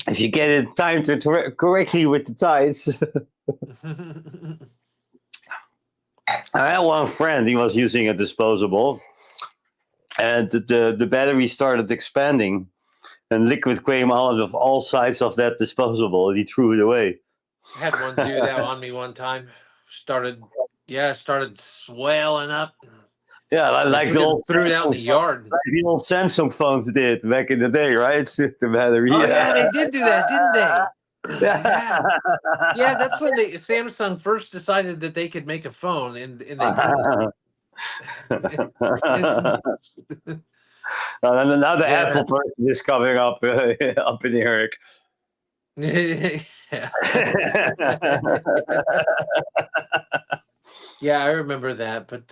S1: If you get it timed correctly with the tides. I had one friend, he was using a disposable, and the battery started expanding, and liquid came out of all sides of that disposable, and he threw it away.
S2: I had one do that on me one time. Started swelling up.
S1: Yeah,
S2: So
S1: like the old
S2: threw it out in the yard.
S1: like the old Samsung phones did back in the day, right? The battery.
S2: Oh yeah, they did do that, didn't they?
S1: Yeah.
S2: Yeah, that's when Samsung first decided that they could make a phone, and they couldn't.
S1: Now the
S2: Yeah.
S1: Apple person is coming up up in Eric.
S2: Yeah. Yeah, I remember that, but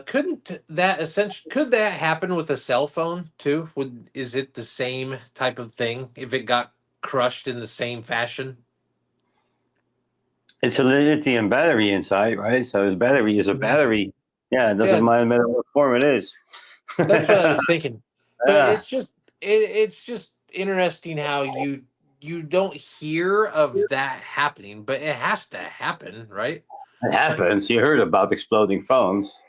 S2: could that happen with a cell phone too? Is it the same type of thing if it got crushed in the same fashion?
S1: It's a lithium battery inside, right? So his battery is a battery. Yeah, it doesn't
S2: Yeah,
S1: matter what form it is.
S2: that's what I was thinking. But
S1: Yeah,
S2: it's just interesting how you don't hear of that happening, but it has to happen, right?
S1: it happens. You heard about exploding phones.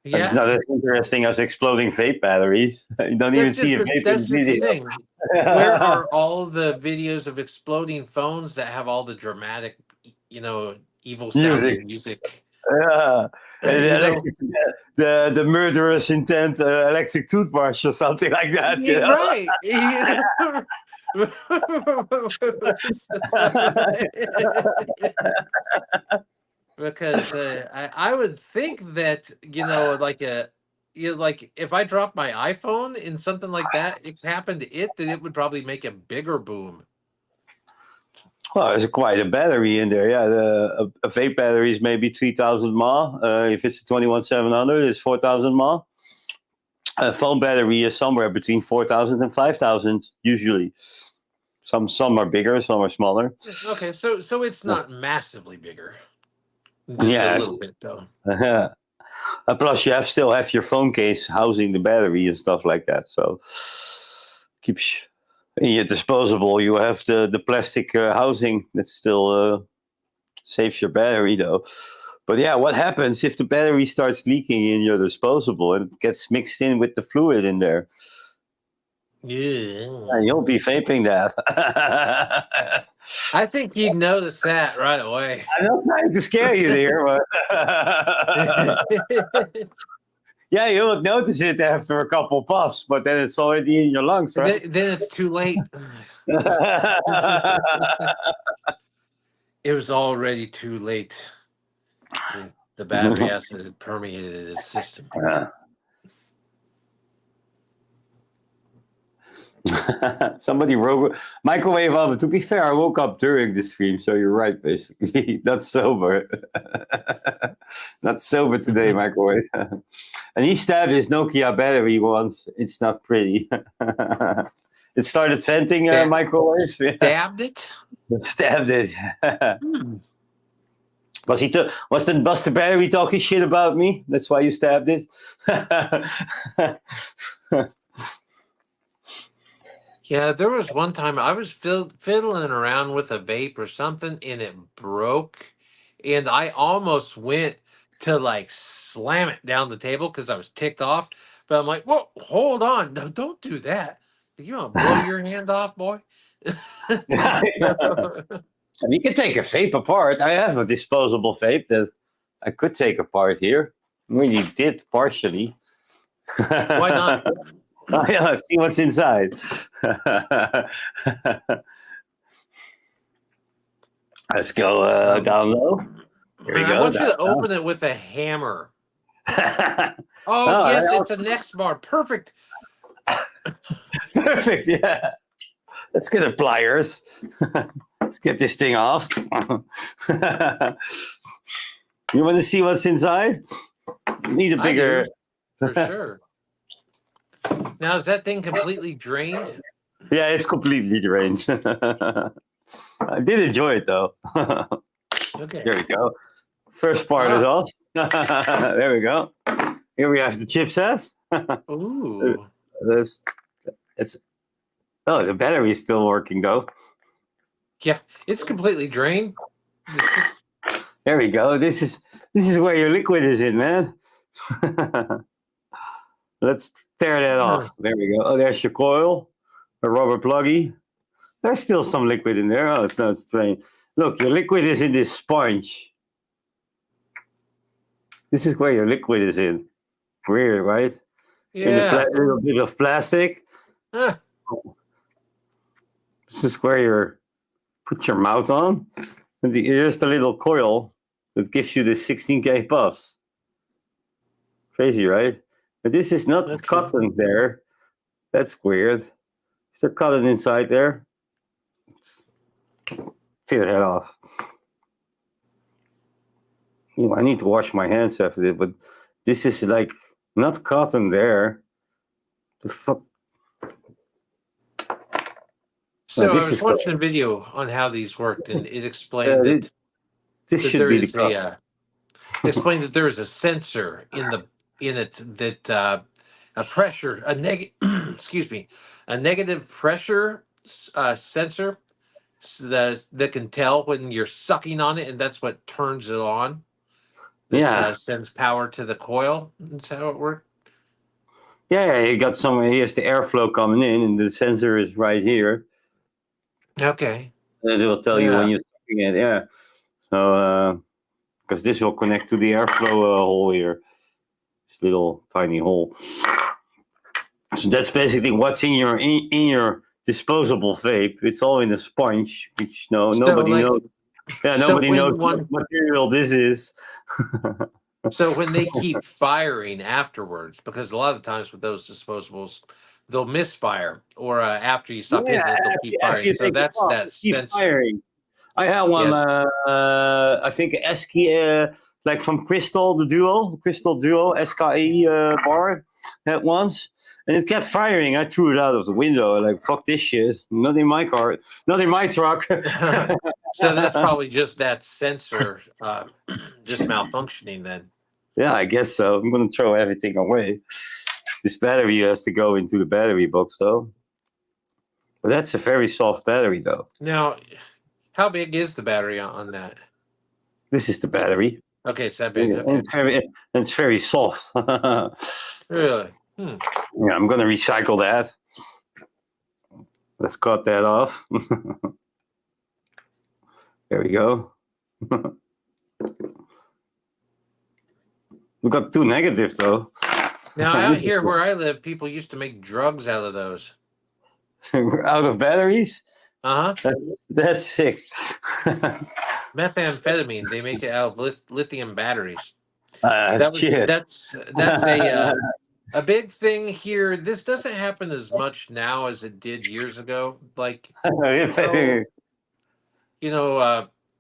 S1: But it's
S2: Yeah.
S1: not as interesting as exploding vape batteries. You don't even see a vape in
S2: That's
S1: the
S2: just the
S1: video.
S2: thing. Where are all the videos of exploding phones that have all the dramatic, evil
S1: Music.
S2: sounding music?
S1: Yeah. And the,
S2: You know,
S1: electric, the murderous intent electric toothbrush or something like that. You
S2: yeah,
S1: know?
S2: right? Because I would think that like if I drop my iPhone in something like that, it's happened to it, then it would probably make a bigger boom.
S1: Well, there's quite a battery in there. Yeah, a vape battery is maybe 3,000 mAh. If it's a 21700, it's 4,000 mAh. A phone battery is somewhere between 4,000 and 5,000 usually. Some are bigger, some are smaller.
S2: Okay, so it's not massively bigger, just a
S1: Yes.
S2: little bit though.
S1: Plus, you still have your phone case housing the battery and stuff like that. So keeps in your disposable. You have the plastic housing that still saves your battery, though. But yeah, what happens if the battery starts leaking in your disposable and it gets mixed in with the fluid in there?
S2: Yeah,
S1: And you'll be vaping that.
S2: I think you'd notice that right away.
S1: I'm not trying to scare you there, but yeah, you will notice it after a couple puffs, but then it's already in your lungs, right?
S2: Then it's too late. It was already too late. The battery acid had permeated his system.
S1: Somebody wrote microwave oven. To be fair, I woke up during the stream, so you're right, basically. Not sober. Not sober today, microwave. And he stabbed his Nokia battery once. It's not pretty. It started venting microwaves.
S2: Stabbed it?
S1: Stabbed it. Was the battery talking shit about me? That's why you stabbed it?
S2: Yeah, there was one time I was fiddling around with a vape or something and it broke. And I almost went to like slam it down the table because I was ticked off. But I'm like, whoa, hold on. No, don't do that. You want to blow your hand off, boy?
S1: You can take a vape apart. I have a disposable vape that I could take apart here. Really did partially.
S2: Why not?
S1: Oh, yeah, see what's inside. Let's go down low. Here we
S2: I
S1: go.
S2: want you to open it with a hammer. Oh, yes, it's a next bar. Perfect.
S1: Perfect, yeah. Let's get the pliers. Let's get this thing off. You want to see what's inside? You need a bigger.
S2: For sure. Now, is that thing completely drained?
S1: Yeah, it's completely drained. I did enjoy it though.
S2: Okay.
S1: There we go. First part is off. There we go. Here we have the chipset.
S2: Ooh.
S1: The battery is still working though.
S2: Yeah, it's completely drained.
S1: There we go. This is where your liquid is in, man. Let's tear that off. There we go. Oh, there's your coil, a rubber pluggy. There's still some liquid in there. Oh, it's not strange. Look, your liquid is in this sponge. This is where your liquid is in. Weird, right?
S2: Yeah.
S1: In a little bit of plastic.
S2: Huh.
S1: This is where your put your mouth on, and here's the little coil that gives you the 16K puffs. Crazy, right? But this is not
S2: That's
S1: cotton there. That's weird. Is there cotton inside there? Take the head off. I need to wash my hands after this, but this is like not cotton there. The fuck?
S2: So
S1: No,
S2: I was watching a video on how these worked, and it explained that
S1: this
S2: that
S1: should
S2: there
S1: be the
S2: is
S1: cotton.
S2: explained that there is a sensor in it that a pressure excuse me, a negative pressure sensor that can tell when you're sucking on it, and that's what turns it on. That
S1: Yeah.
S2: sends power to the coil. That's how it works.
S1: Yeah, he got some. He has the airflow coming in, and the sensor is right here,
S2: Okay.
S1: and it will tell you when you're sucking it. Yeah. So, because this will connect to the airflow hole here, this little tiny hole. So that's basically what's in your disposable vape. It's all in a sponge, which nobody knows. Yeah, nobody knows what material this is.
S2: So when they keep firing afterwards, because a lot of times with those disposables, they'll misfire, or after you stop hitting it, they'll keep firing. So that's that
S1: keep
S2: sense.
S1: firing. I had one. I think Esky, like from Crystal Duo SKE bar, had once, and it kept firing. I threw it out of the window. Like fuck this shit. Not in my car. Not in my truck.
S2: So that's probably just that sensor just malfunctioning then.
S1: Yeah, I guess so. I'm gonna throw everything away. This battery has to go into the battery box, though. But that's a very soft battery, though.
S2: Now, how big is the battery on that?
S1: This is the battery.
S2: Okay, it's that big.
S1: Yeah,
S2: Okay.
S1: and it's very soft.
S2: Really?
S1: Yeah, I'm gonna recycle that. Let's cut that off. There we go. We got two negatives, though.
S2: Now, out here where I live, people used to make drugs out of those.
S1: Out of batteries?
S2: Uh-huh.
S1: That's sick.
S2: Methamphetamine, they make it out of lithium batteries.
S1: Shit.
S2: That's a big thing here. This doesn't happen as much now as it did years ago. Like,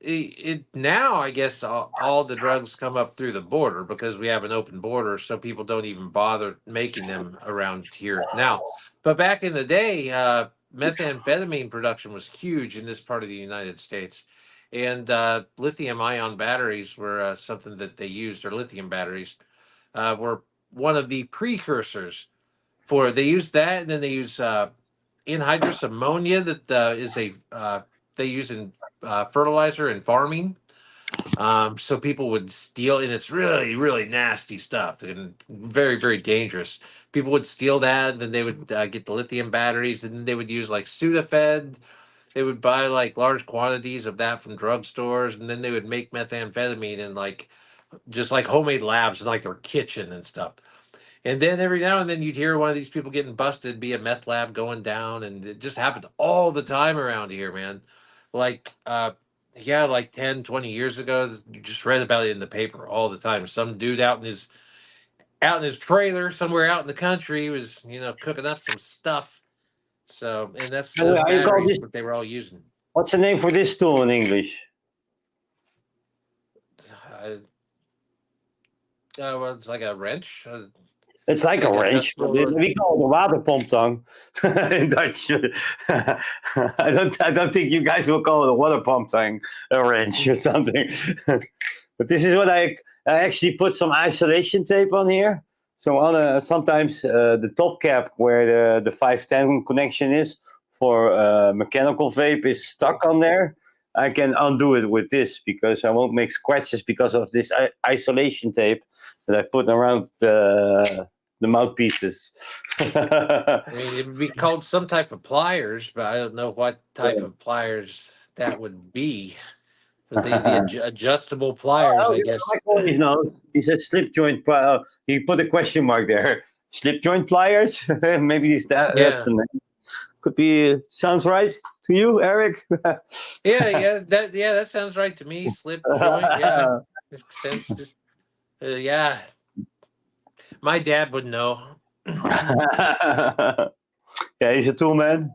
S2: it now, I guess all the drugs come up through the border because we have an open border, so people don't even bother making them around here now. But back in the day, methamphetamine production was huge in this part of the United States, and lithium-ion batteries were something that they used, or lithium batteries were one of the precursors for. They used that, and then they use anhydrous ammonia that is they use in fertilizer and farming. So people would steal, and it's really, really nasty stuff and very, very dangerous. People would steal that, and then they would get the lithium batteries, and then they would use like Sudafed. They would buy like large quantities of that from drugstores, and then they would make methamphetamine in like just like homemade labs in like their kitchen and stuff. And then every now and then you'd hear one of these people getting busted, be a meth lab going down, and it just happened all the time around here, man. Like, like 10, 20 years ago, you just read about it in the paper all the time. Some dude out in his trailer somewhere out in the country was, cooking up some stuff. So, and that's batteries that they were all using.
S1: What's the name for this tool in English?
S2: Well, it's like a wrench.
S1: It's like a wrench. We call it a waterpomptang in Dutch. I don't think you guys will call it a waterpomptang, a wrench or something. But this is what I actually put some isolation tape on here. So on sometimes the top cap where the 510 connection is for mechanical vape is stuck on there. I can undo it with this because I won't make scratches because of this isolation tape that I put around the mouthpieces.
S2: I mean, it would be called some type of pliers, but I don't know what type of pliers that would be. But the adjustable pliers, I guess.
S1: He said slip joint. He put a question mark there. Slip joint pliers? Maybe that's the name. Could be sounds right to you, Eric.
S2: That sounds right to me. Slip joint, yeah, makes sense. Just yeah, my dad would know.
S1: Yeah, he's a tool man.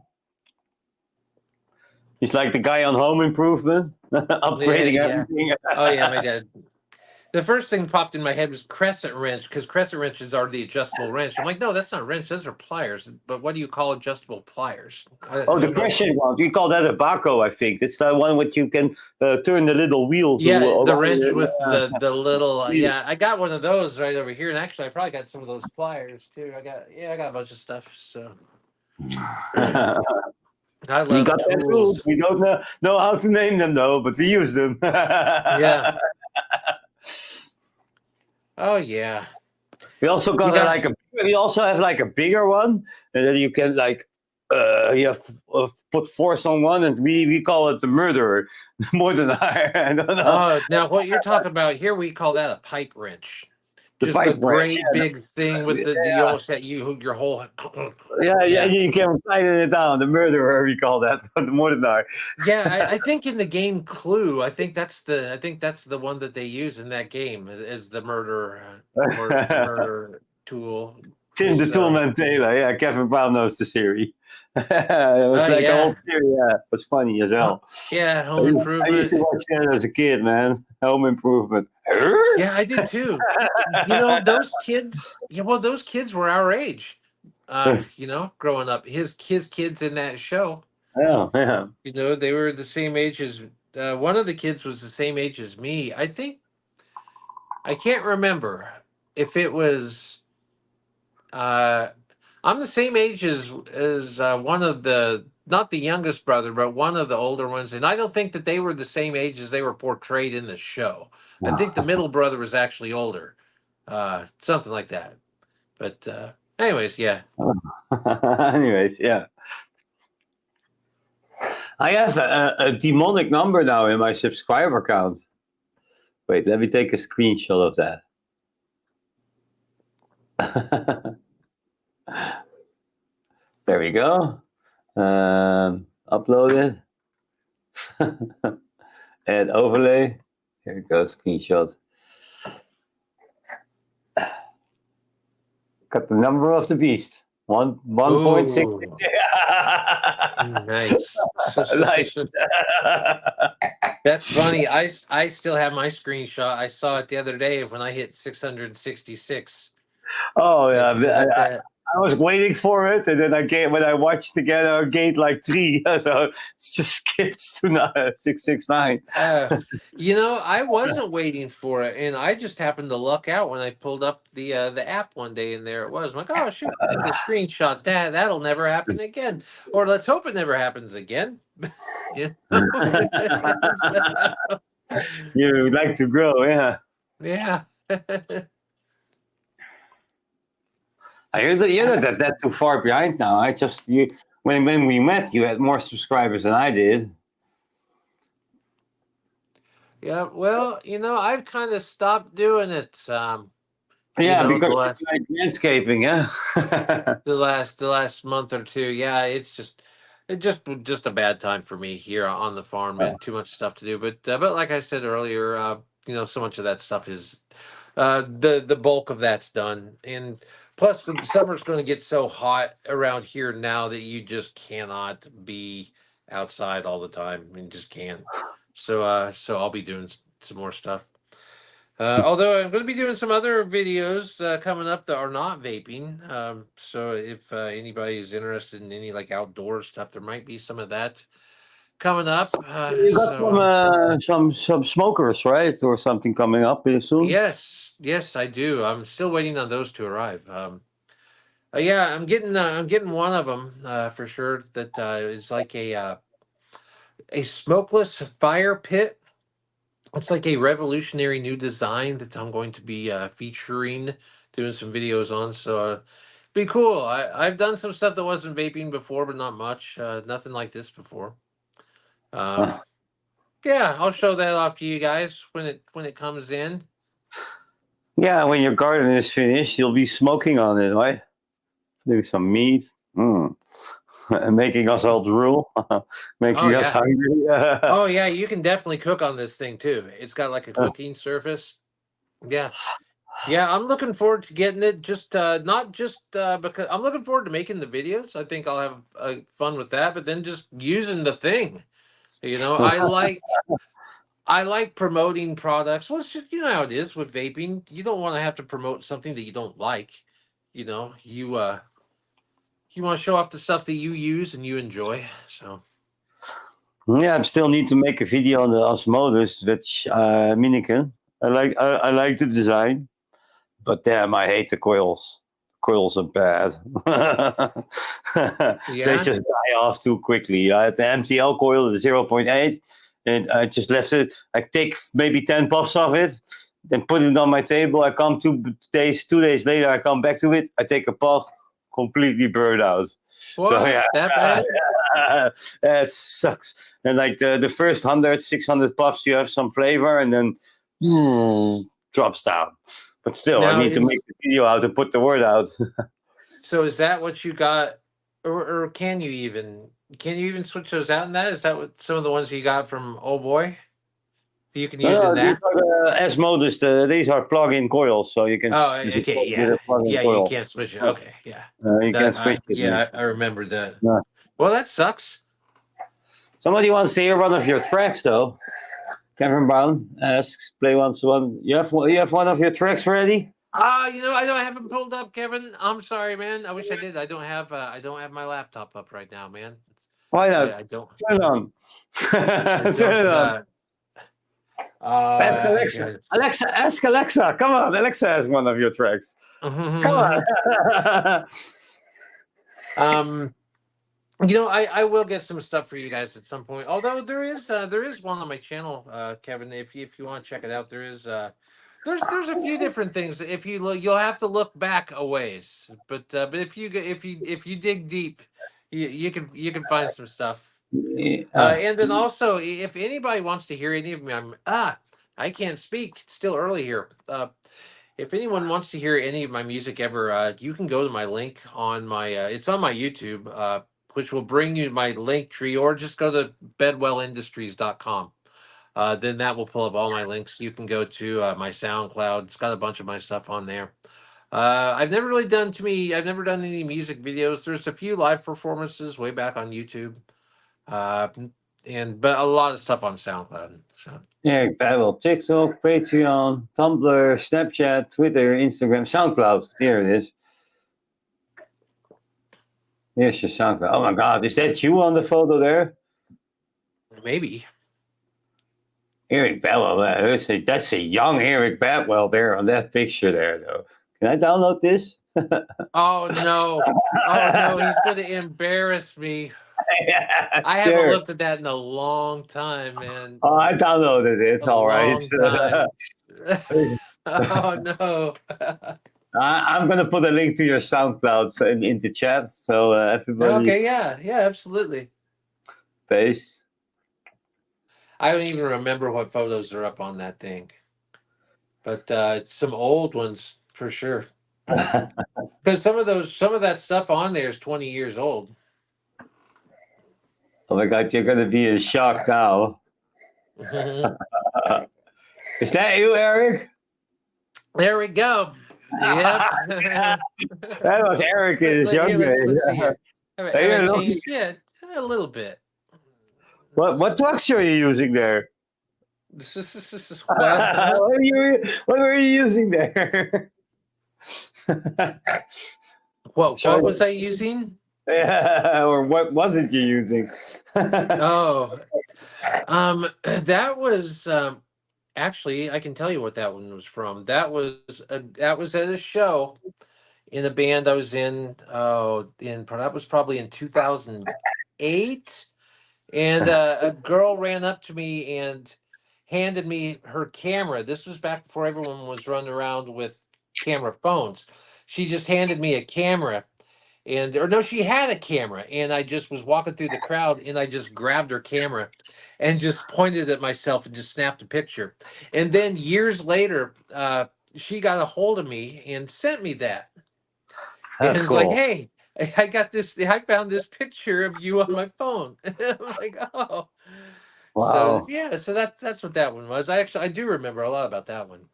S1: He's like the guy on Home Improvement, upgrading
S2: Yeah.
S1: everything.
S2: Oh yeah, my dad. The first thing popped in my head was crescent wrench, because crescent wrenches are the adjustable wrench. I'm like, no, that's not a wrench. Those are pliers. But what do you call adjustable pliers? I
S1: Oh, the
S2: don't know.
S1: crescent one. We call that a baco, I think. It's the one which you can turn the little wheel to.
S2: Yeah, the wrench
S1: around
S2: with the little.
S1: it.
S2: Yeah, I got one of those right over here, and actually, I probably got some of those pliers too. I got a bunch of stuff. So I
S1: We
S2: love
S1: got them
S2: tools.
S1: tools. We don't know how to name them though, but we use them.
S2: Yeah. Oh yeah.
S1: We also got we also have like a bigger one, and then you can like you have put force on one, and we call it the murderer more than I don't know.
S2: Oh, now what you're talking about here, we call that a pipe wrench.
S1: The
S2: Just
S1: pipe
S2: a
S1: wrench,
S2: great big thing with the almost that your whole.
S1: yeah, you can tighten it down. The murderer, we call that more than I.
S2: Yeah, I think in the game Clue, I think that's the one that they use in that game is the murder tool.
S1: Tim the
S2: So,
S1: Toolman Taylor, yeah, Kevin Brown knows the series. It was like a whole series, yeah. It was funny as hell.
S2: Yeah, Home
S1: I
S2: Improvement.
S1: used to watch that as a kid, man. Home Improvement.
S2: Yeah, I did too. You know, those kids. Yeah, well, those kids were our age. You know, growing up, his kids in that show.
S1: Yeah.
S2: You know, they were the same age as one of the kids was the same age as me. I think I can't remember if it was. I'm the same age as one of the not the youngest brother, but one of the older ones, and I don't think that they were the same age as they were portrayed in the show. I think the middle brother was actually older, something like that. But anyways, yeah.
S1: Anyways, yeah. I have a demonic number now in my subscriber count. Wait, let me take a screenshot of that. There we go. Upload it. Add overlay. Here we go, screenshot. Got the number of the beast. 1.6.
S2: Nice.
S1: Nice.
S2: That's funny. I still have my screenshot. I saw it the other day when I hit 666.
S1: Oh yeah,
S2: It.
S1: I was waiting for it, and then when I watched together, I gained like 3, so it's just skipped to 669.
S2: You know, I wasn't waiting for it, and I just happened to luck out when I pulled up the app one day, and there it was. I'm like, oh shoot, I need to screenshot that. That'll never happen again, or let's hope it never happens again. You know?
S1: You like to grow, yeah.
S2: Yeah.
S1: You're not that too far behind now. When we met, you had more subscribers than I did.
S2: Yeah, well, you know, I've kind of stopped doing it.
S1: Yeah,
S2: you know,
S1: because you like landscaping, yeah.
S2: the last month or two, yeah, it's just a bad time for me here on the farm and too much stuff to do. But like I said earlier, you know, so much of that stuff is the bulk of that's done, and plus the summer's going to get so hot around here now that you just cannot be outside all the time. I mean, just can't. So I'll be doing some more stuff. Although I'm going to be doing some other videos coming up that are not vaping. So if anybody is interested in any like outdoor stuff, there might be some of that coming up.
S1: You got some smokers, right, or something coming up soon?
S2: Yes, I do. I'm still waiting on those to arrive. Yeah, I'm getting one of them for sure. That is like a smokeless fire pit. It's like a revolutionary new design that I'm going to be featuring, doing some videos on. So be cool. I've done some stuff that wasn't vaping before, but not much. Nothing like this before. Yeah, I'll show that off to you guys when it comes in.
S1: Yeah, when your garden is finished, you'll be smoking on it, right? Maybe some meat. Making us all drool, making us
S2: yeah.
S1: hungry.
S2: Oh yeah, you can definitely cook on this thing too. It's got like a cooking surface. Yeah. Yeah, I'm looking forward to getting it. Just not just because I'm looking forward to making the videos. I think I'll have fun with that. But then just using the thing, I like promoting products. Well, it's just, how it is with vaping. You don't want to have to promote something that you don't like. You want to show off the stuff that you use and you enjoy. So
S1: Yeah, I still need to make a video on the osmosis, which Miniken. I like the design, but damn, I hate the coils. Coils are bad. They
S2: yeah.
S1: just die off too quickly. I had the MTL coil, the 0.8, and I just left it. I take maybe 10 puffs of it, then put it on my table. I come 2 days later, I come back to it. I take a puff, completely burned out.
S2: What?
S1: So yeah,
S2: That bad?
S1: it sucks. And like the first 100, 600 puffs, you have some flavor, and then drops down. But still, I
S2: Now
S1: need to make the video out and put the word out.
S2: so is that what you got, or can you even switch those out in that? Is that what some of the ones you got from Oh Boy that you can use in
S1: No, these
S2: that?
S1: are the S modus. These are plug-in coils, so you can
S2: Oh,
S1: just
S2: okay,
S1: with
S2: yeah,
S1: a plug-in
S2: yeah. You
S1: coil.
S2: can't switch it. Okay, yeah.
S1: You can switch it.
S2: Yeah, I remember that.
S1: Yeah.
S2: Well, that sucks.
S1: Somebody wants to hear one of your tracks, though. Kevin Brown asks, "Play one. You have one of your tracks ready?"
S2: I don't have them pulled up, Kevin. I'm sorry, man. I wish I did. I don't have my laptop up right now, man.
S1: Why not?
S2: I don't.
S1: Turn it on.
S2: I
S1: Turn it on.
S2: don't.
S1: Ask Alexa.
S2: Okay.
S1: Alexa, ask Alexa. Come on, Alexa has one of your tracks. Come on.
S2: I will get some stuff for you guys at some point. Although there is one on my channel, Kevin. If you want to check it out, there's a few different things. If you look, you'll have to look back a ways. But if you dig deep, you can find some stuff. And then also, if anybody wants to hear any of me, I can't speak. It's still early here. If anyone wants to hear any of my music ever, you can go to my link on my. It's on my YouTube, which will bring you my link tree, or just go to bedwellindustries.com. Then that will pull up all my links. You can go to my SoundCloud. It's got a bunch of my stuff on there. I've never done any music videos. There's a few live performances way back on YouTube. But a lot of stuff on SoundCloud. So
S1: Yeah, well, TikTok, Patreon, Tumblr, Snapchat, Twitter, Instagram, SoundCloud. Here it is. Here's your SoundCloud. Oh my God, is that you on the photo there?
S2: maybe.
S1: Eric Bedwell. That's a young Eric Bedwell there on that picture there, though. Can I download this?
S2: Oh no! Oh no! He's going to embarrass me.
S1: Yeah,
S2: I
S1: sure.
S2: haven't looked at that in a long time, man.
S1: Oh, I downloaded it. All right.
S2: Long time. Oh no!
S1: I'm gonna put a link to your SoundCloud in the chat, so everybody.
S2: Okay, yeah, absolutely.
S1: Paste.
S2: I don't even remember what photos are up on that thing, but it's some old ones for sure. Because some of that stuff on there is 20 years old.
S1: Oh my God, you're gonna be in shock now. Is that you, Eric?
S2: There we go. Yep.
S1: That was Eric in his young days.
S2: Let's see here. Have I changed? Yeah, a little bit.
S1: What drugs are you using there?
S2: Well,
S1: what were you using there?
S2: what was I using?
S1: Yeah, or what wasn't you using?
S2: Oh, that was actually, I can tell you what that one was from. That was at a show in a band I was in. That was probably in 2008. And a girl ran up to me and handed me her camera. This was back before everyone was running around with camera phones. She just handed me a camera, she had a camera, and I just was walking through the crowd, and I just grabbed her camera and just pointed at myself and just snapped a picture. And then years later, she got a hold of me and sent me that.
S1: That's
S2: and it's
S1: cool.
S2: like, hey, I got this. I found this picture of you on my phone. And I'm like, oh. So
S1: Wow.
S2: yeah, so that's what that one was. I do remember a lot about that one.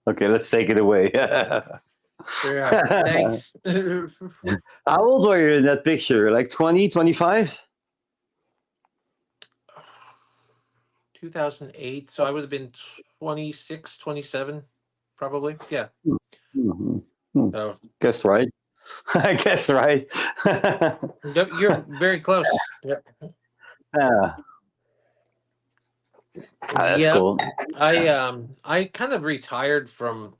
S1: Okay, let's take it away.
S2: Yeah, thanks.
S1: How old were you in that picture? Like 20, 25?
S2: 2008, so I would have been 26, 27, probably. Yeah.
S1: Mhm. Hmm.
S2: So
S1: Guess right. I guess right.
S2: you're very close. Yep.
S1: Yeah. That's
S2: Yep.
S1: cool.
S2: I kind of retired from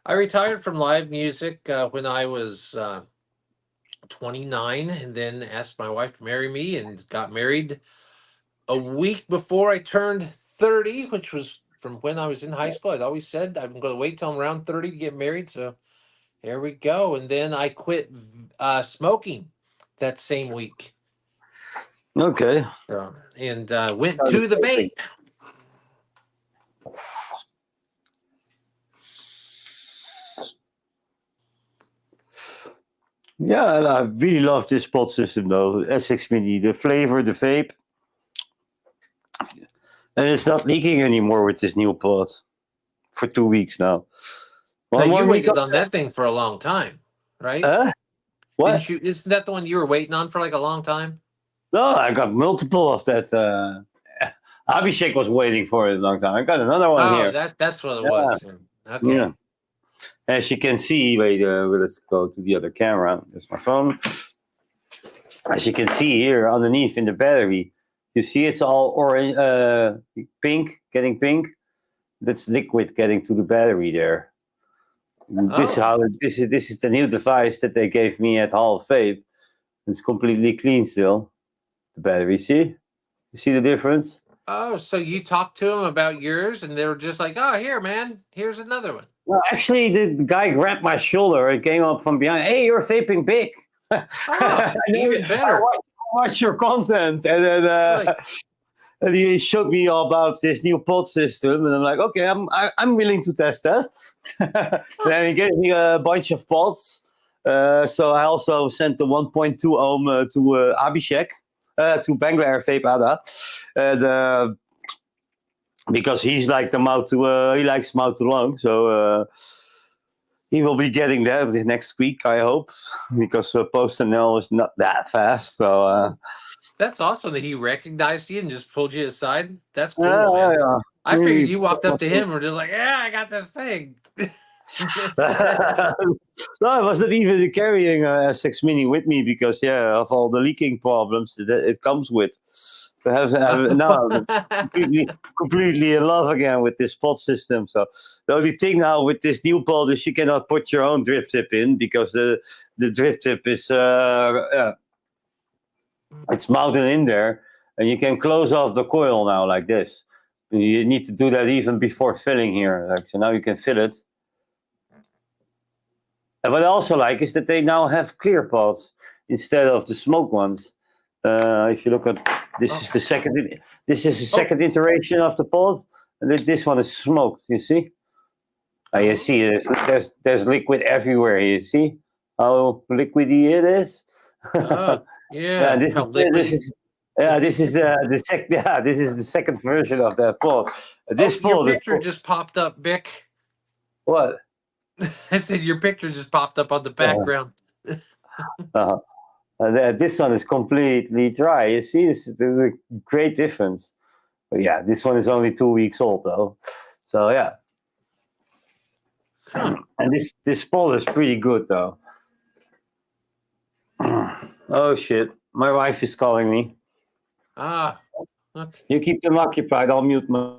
S2: live music when I was 29, and then asked my wife to marry me and got married a week before I turned 30, which was from when I was in high school. I'd always said I'm going to wait till I'm around 30 to get married. So here we go. And then I quit smoking that same week.
S1: Okay.
S2: So, and went
S1: Started
S2: to the
S1: vaping.
S2: vape.
S1: Yeah, I really love this pod system though. SX Mini, the flavor, the vape. And it's not leaking anymore with this new pod for 2 weeks now.
S2: Now
S1: One
S2: you
S1: more week
S2: waited
S1: up
S2: on that thing for a long time, right?
S1: there. What?
S2: Didn't you? Isn't that the one you were waiting on for like a long time?
S1: No, I got multiple of that. Abhishek was waiting for it a long time. I got another one
S2: Oh,
S1: here.
S2: that's what it
S1: Yeah,
S2: was. Okay.
S1: yeah. As you can see, wait, let's go to the other camera. That's my phone. As you can see here underneath in the battery, you see it's all orange, pink, getting pink. That's liquid getting to the battery there. This is
S2: Oh,
S1: how this is the new device that they gave me at Half Vape. It's completely clean still. The battery, see? You see the difference?
S2: oh. So you talked to them about yours, and they were just like, "Oh, here, man. Here's another one."
S1: Well, actually, the guy grabbed my shoulder and came up from behind. Hey, you're vaping big.
S2: Oh, even better.
S1: Watch your content, and then
S2: Like,
S1: and he showed me all about this new pod system, and I'm like, okay, I'm willing to test that. And then he gave me a bunch of pods. So I also sent the 1.2 ohm to Abhishek, to Bangalore Vape Ada, and because he's like the mouth to he likes mouth to lung, so he will be getting that next week, I hope, because post and L is not that fast. So
S2: that's awesome that he recognized you and just pulled you aside. That's
S1: yeah,
S2: cool, man.
S1: yeah,
S2: I figured you walked up to him and were just like, "Yeah, I got this thing."
S1: No, I wasn't even carrying a S6 Mini with me because, yeah, of all the leaking problems that it comes with. Now I'm completely in love again with this pod system. So the only thing now with this new pod is you cannot put your own drip tip in because the drip tip is it's mounted in there, and you can close off the coil now like this. You need to do that even before filling here. Like, so now you can fill it. And what I also like is that they now have clear pods instead of the smoke ones. If you look at this is the second. This is the second iteration of the pod, and this one is smoked. You see? You see, there's liquid everywhere. You see how liquidy it is?
S2: Oh,
S1: Yeah,
S2: yeah. How liquid.
S1: this is this is the second version of that pod. This
S2: Oh, your
S1: pod is
S2: picture just popped up, Vic.
S1: what?
S2: I said your picture just popped up on the background.
S1: Uh, this one is completely dry. You see, this is a great difference. But yeah, this one is only 2 weeks old though. So yeah,
S2: Huh.
S1: and this pod is pretty good though. Oh shit, my wife is calling me.
S2: Ah, okay.
S1: You keep them occupied. I'll mute my.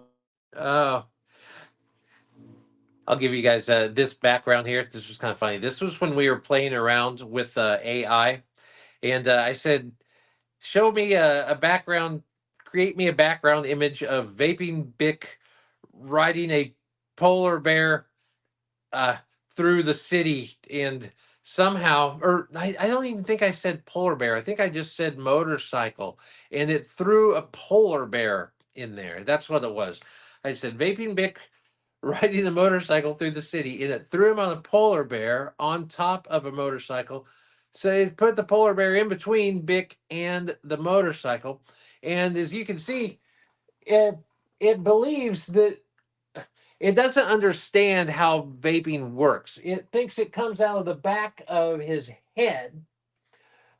S2: Oh, I'll give you guys this background here. This was kind of funny. This was when we were playing around with AI, and I said, "Show me a background. Create me a background image of vaping Bic riding a polar bear uh, through the city." And somehow, or I don't even think I said polar bear. I think I just said motorcycle, and it threw a polar bear in there. That's what it was. I said vaping Bic riding a motorcycle through the city, and it threw him on a polar bear on top of a motorcycle. So they put the polar bear in between Bick and the motorcycle, and as you can see, it believes that it doesn't understand how vaping works. It thinks it comes out of the back of his head.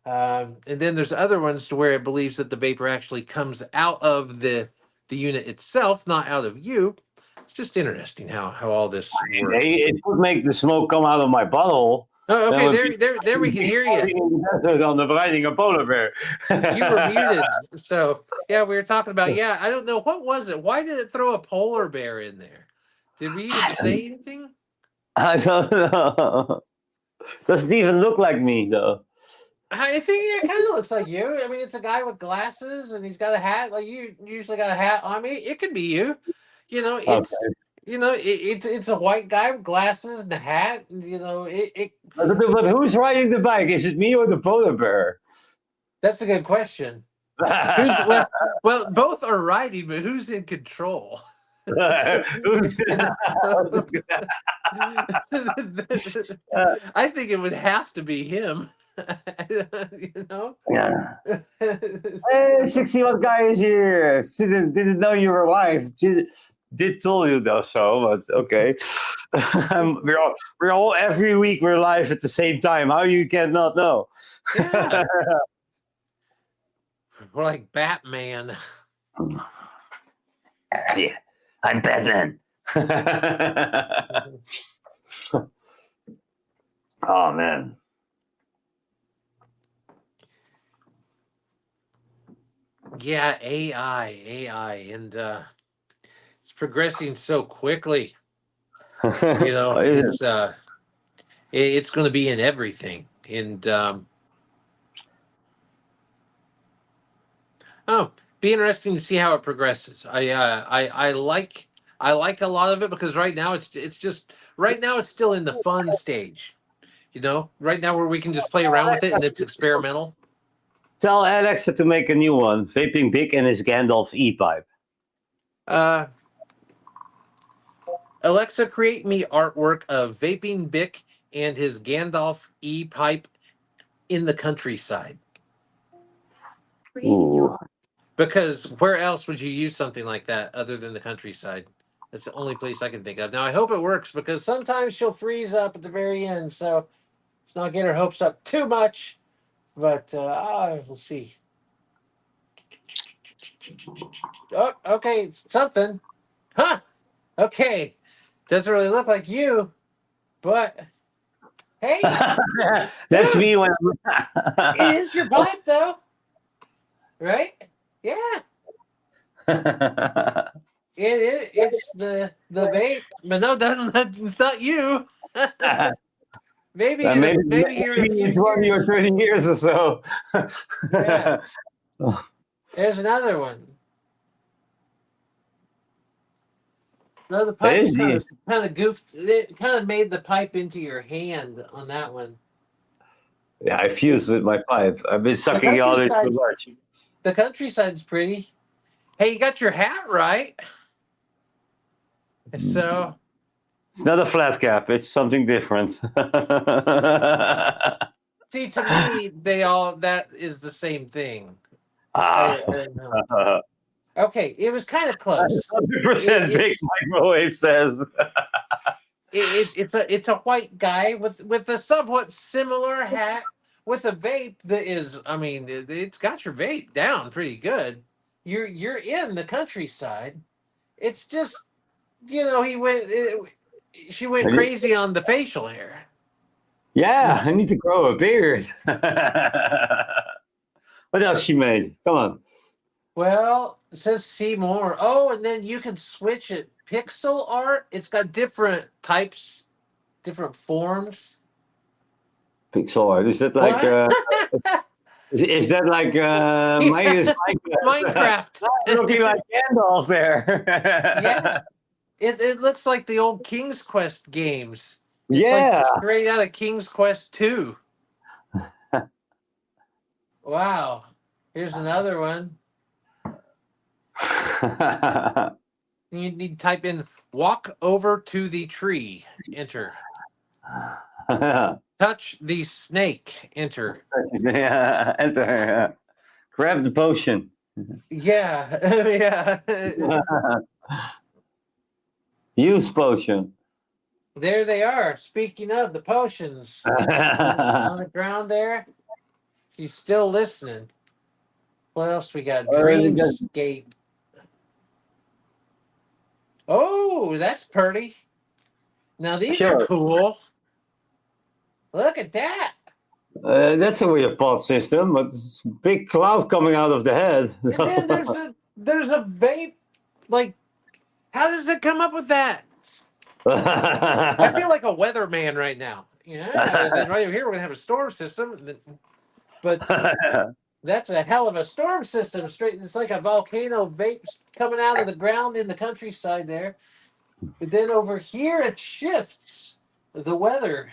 S2: And then there's other ones to where it believes that the vapor actually comes out of the unit itself, not out of you. It's just interesting how all this works.
S1: It could make the smoke come out of my bottle.
S2: Oh,
S1: That
S2: okay,
S1: would
S2: there we can hear you.
S1: in the desert on the riding a polar bear.
S2: You were muted. So yeah, we were talking about, yeah, I don't know, what was it? Why did it throw a polar bear in there? Did we even say anything?
S1: I don't know. Doesn't even look like me though.
S2: I think it kind of looks like you. I mean, it's a guy with glasses and he's got a hat. Like you usually got a hat on me. It could be you. You know, it's it's a white guy with glasses and a hat. And, you know,
S1: But who's riding the bike? Is it me or the polar bear?
S2: That's a good question. Well, both are riding, but who's in control? I think it would have to be him. You know?
S1: Yeah. Hey, 61 guy is here. Didn't know you were live. Did told you though, so but okay. we're all every week we're live at the same time. How you cannot know?
S2: Yeah. We're like Batman.
S1: Yeah, I'm Batman. Oh man.
S2: Yeah, AI, and it's progressing so quickly. You know, it's going to be in everything, and be interesting to see how it progresses. I like a lot of it because right now it's just right now it's still in the fun stage. You know, right now where we can just play around with it and it's experimental.
S1: Tell Alexa to make a new one. Vaping Big and his Gandalf e-pipe.
S2: Alexa, create me artwork of Vaping Bick and his Gandalf e-pipe in the countryside.
S1: Ooh.
S2: Because where else would you use something like that other than the countryside? That's the only place I can think of. Now, I hope it works because sometimes she'll freeze up at the very end. So let's not get her hopes up too much. But we'll see. Oh, okay, something. Huh? Okay. Doesn't really look like you, but hey.
S1: That's
S2: dude,
S1: me when
S2: it is your pipe, though. Right? Yeah. It's the vape, but no, it's not you. maybe you're
S1: maybe 20 or 30 years or so.
S2: Yeah. There's another one. No, the pipe kind of goofed. It kind of made the pipe into your hand on that one.
S1: Yeah, I fused with my pipe. I've been sucking all this too much.
S2: The countryside's pretty. Hey, you got your hat right. So
S1: it's not a flat cap. It's something different.
S2: See, to me, that is the same thing. Okay, it was kind of close.
S1: 100% big microwave says.
S2: It's a white guy with a somewhat similar hat with a vape that is, I mean, it's got your vape down pretty good. You're in the countryside. It's just, you know, she went crazy on the facial hair.
S1: Yeah, I need to grow a beard. What else she made? Come on.
S2: Well, it says see more. Oh, and then you can switch it. Pixel art. It's got different types, different forms.
S1: Pixel art. Is that like is that like
S2: Minecraft?
S1: Looking like Gandalf there.
S2: Yeah. It looks like the old King's Quest games. It's like straight out of King's Quest 2. Wow. Here's another one. You need to type in Walk over to the tree. Enter. Touch the snake. Enter.
S1: Yeah, enter. Grab the potion.
S2: Yeah. Yeah.
S1: Use potion.
S2: There they are. Speaking of the potions on the ground there, she's still listening. What else we got? Dreamscape. Oh, that's pretty. Now these are
S1: Sure.
S2: cool. Look at that.
S1: That's a weird pod system, but it's a big cloud coming out of the head.
S2: And then there's a vape. Like, how does it come up with that? I feel like a weatherman right now. Yeah. And then right over here we're gonna have a storm system. But that's a hell of a storm system. Straight, it's like a volcano vape coming out of the ground in the countryside there. But then over here it shifts the weather.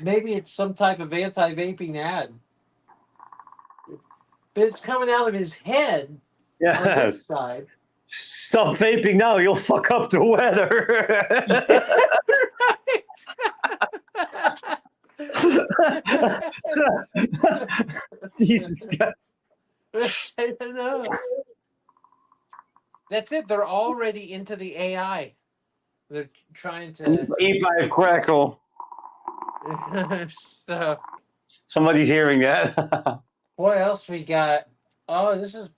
S2: Maybe it's some type of anti-vaping ad. But it's coming out of his head on
S1: Yeah.
S2: this side.
S1: Stop vaping now, you'll fuck up the weather. Jesus Christ.
S2: I don't know. That's it. They're already into the AI. They're trying to.
S1: Eat by a crackle.
S2: So,
S1: Somebody's hearing that.
S2: what else we got? Oh, this is.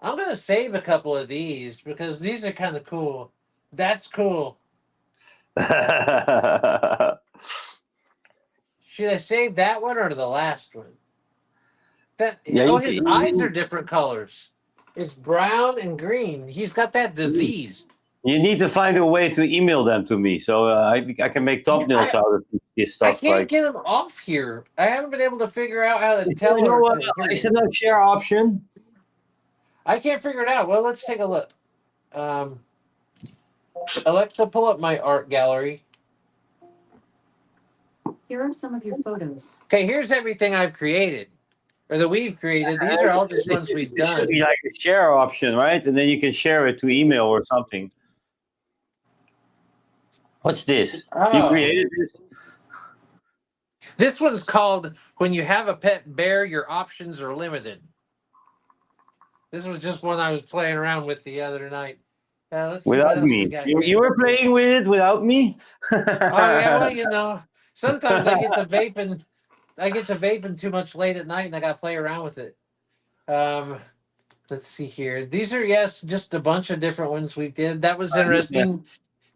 S2: I'm gonna save a couple of these because these are kind of cool. That's cool. Should I save that one or the last one? That
S1: Yeah,
S2: his eyes are different colors. It's brown and green. He's got that disease.
S1: You need to find a way to email them to me, so I can make thumbnails out of this stuff.
S2: I can't get them off here. I haven't been able to figure out how to tell
S1: You know
S2: her.
S1: what? Is it a share option?
S2: I can't figure it out. Well, let's take a look. Alexa, pull up my art gallery.
S3: Here are some of your photos.
S2: Okay, here's everything I've created, or that we've created. These are all just ones we've
S1: It should
S2: done.
S1: be like a share option, right? And then you can share it to email or something. What's this? You
S2: Oh.
S1: created this?
S2: This one's called "When You Have a Pet Bear, Your Options Are Limited." This was just one I was playing around with the other night. Let's see what
S1: Without
S2: else we
S1: me.
S2: got
S1: You
S2: here.
S1: were playing with it without me?
S2: Oh yeah, well, you know, sometimes I get to vaping. I get to vaping too much late at night, and I got to play around with it. Let's see here. These are just a bunch of different ones we did. That was interesting.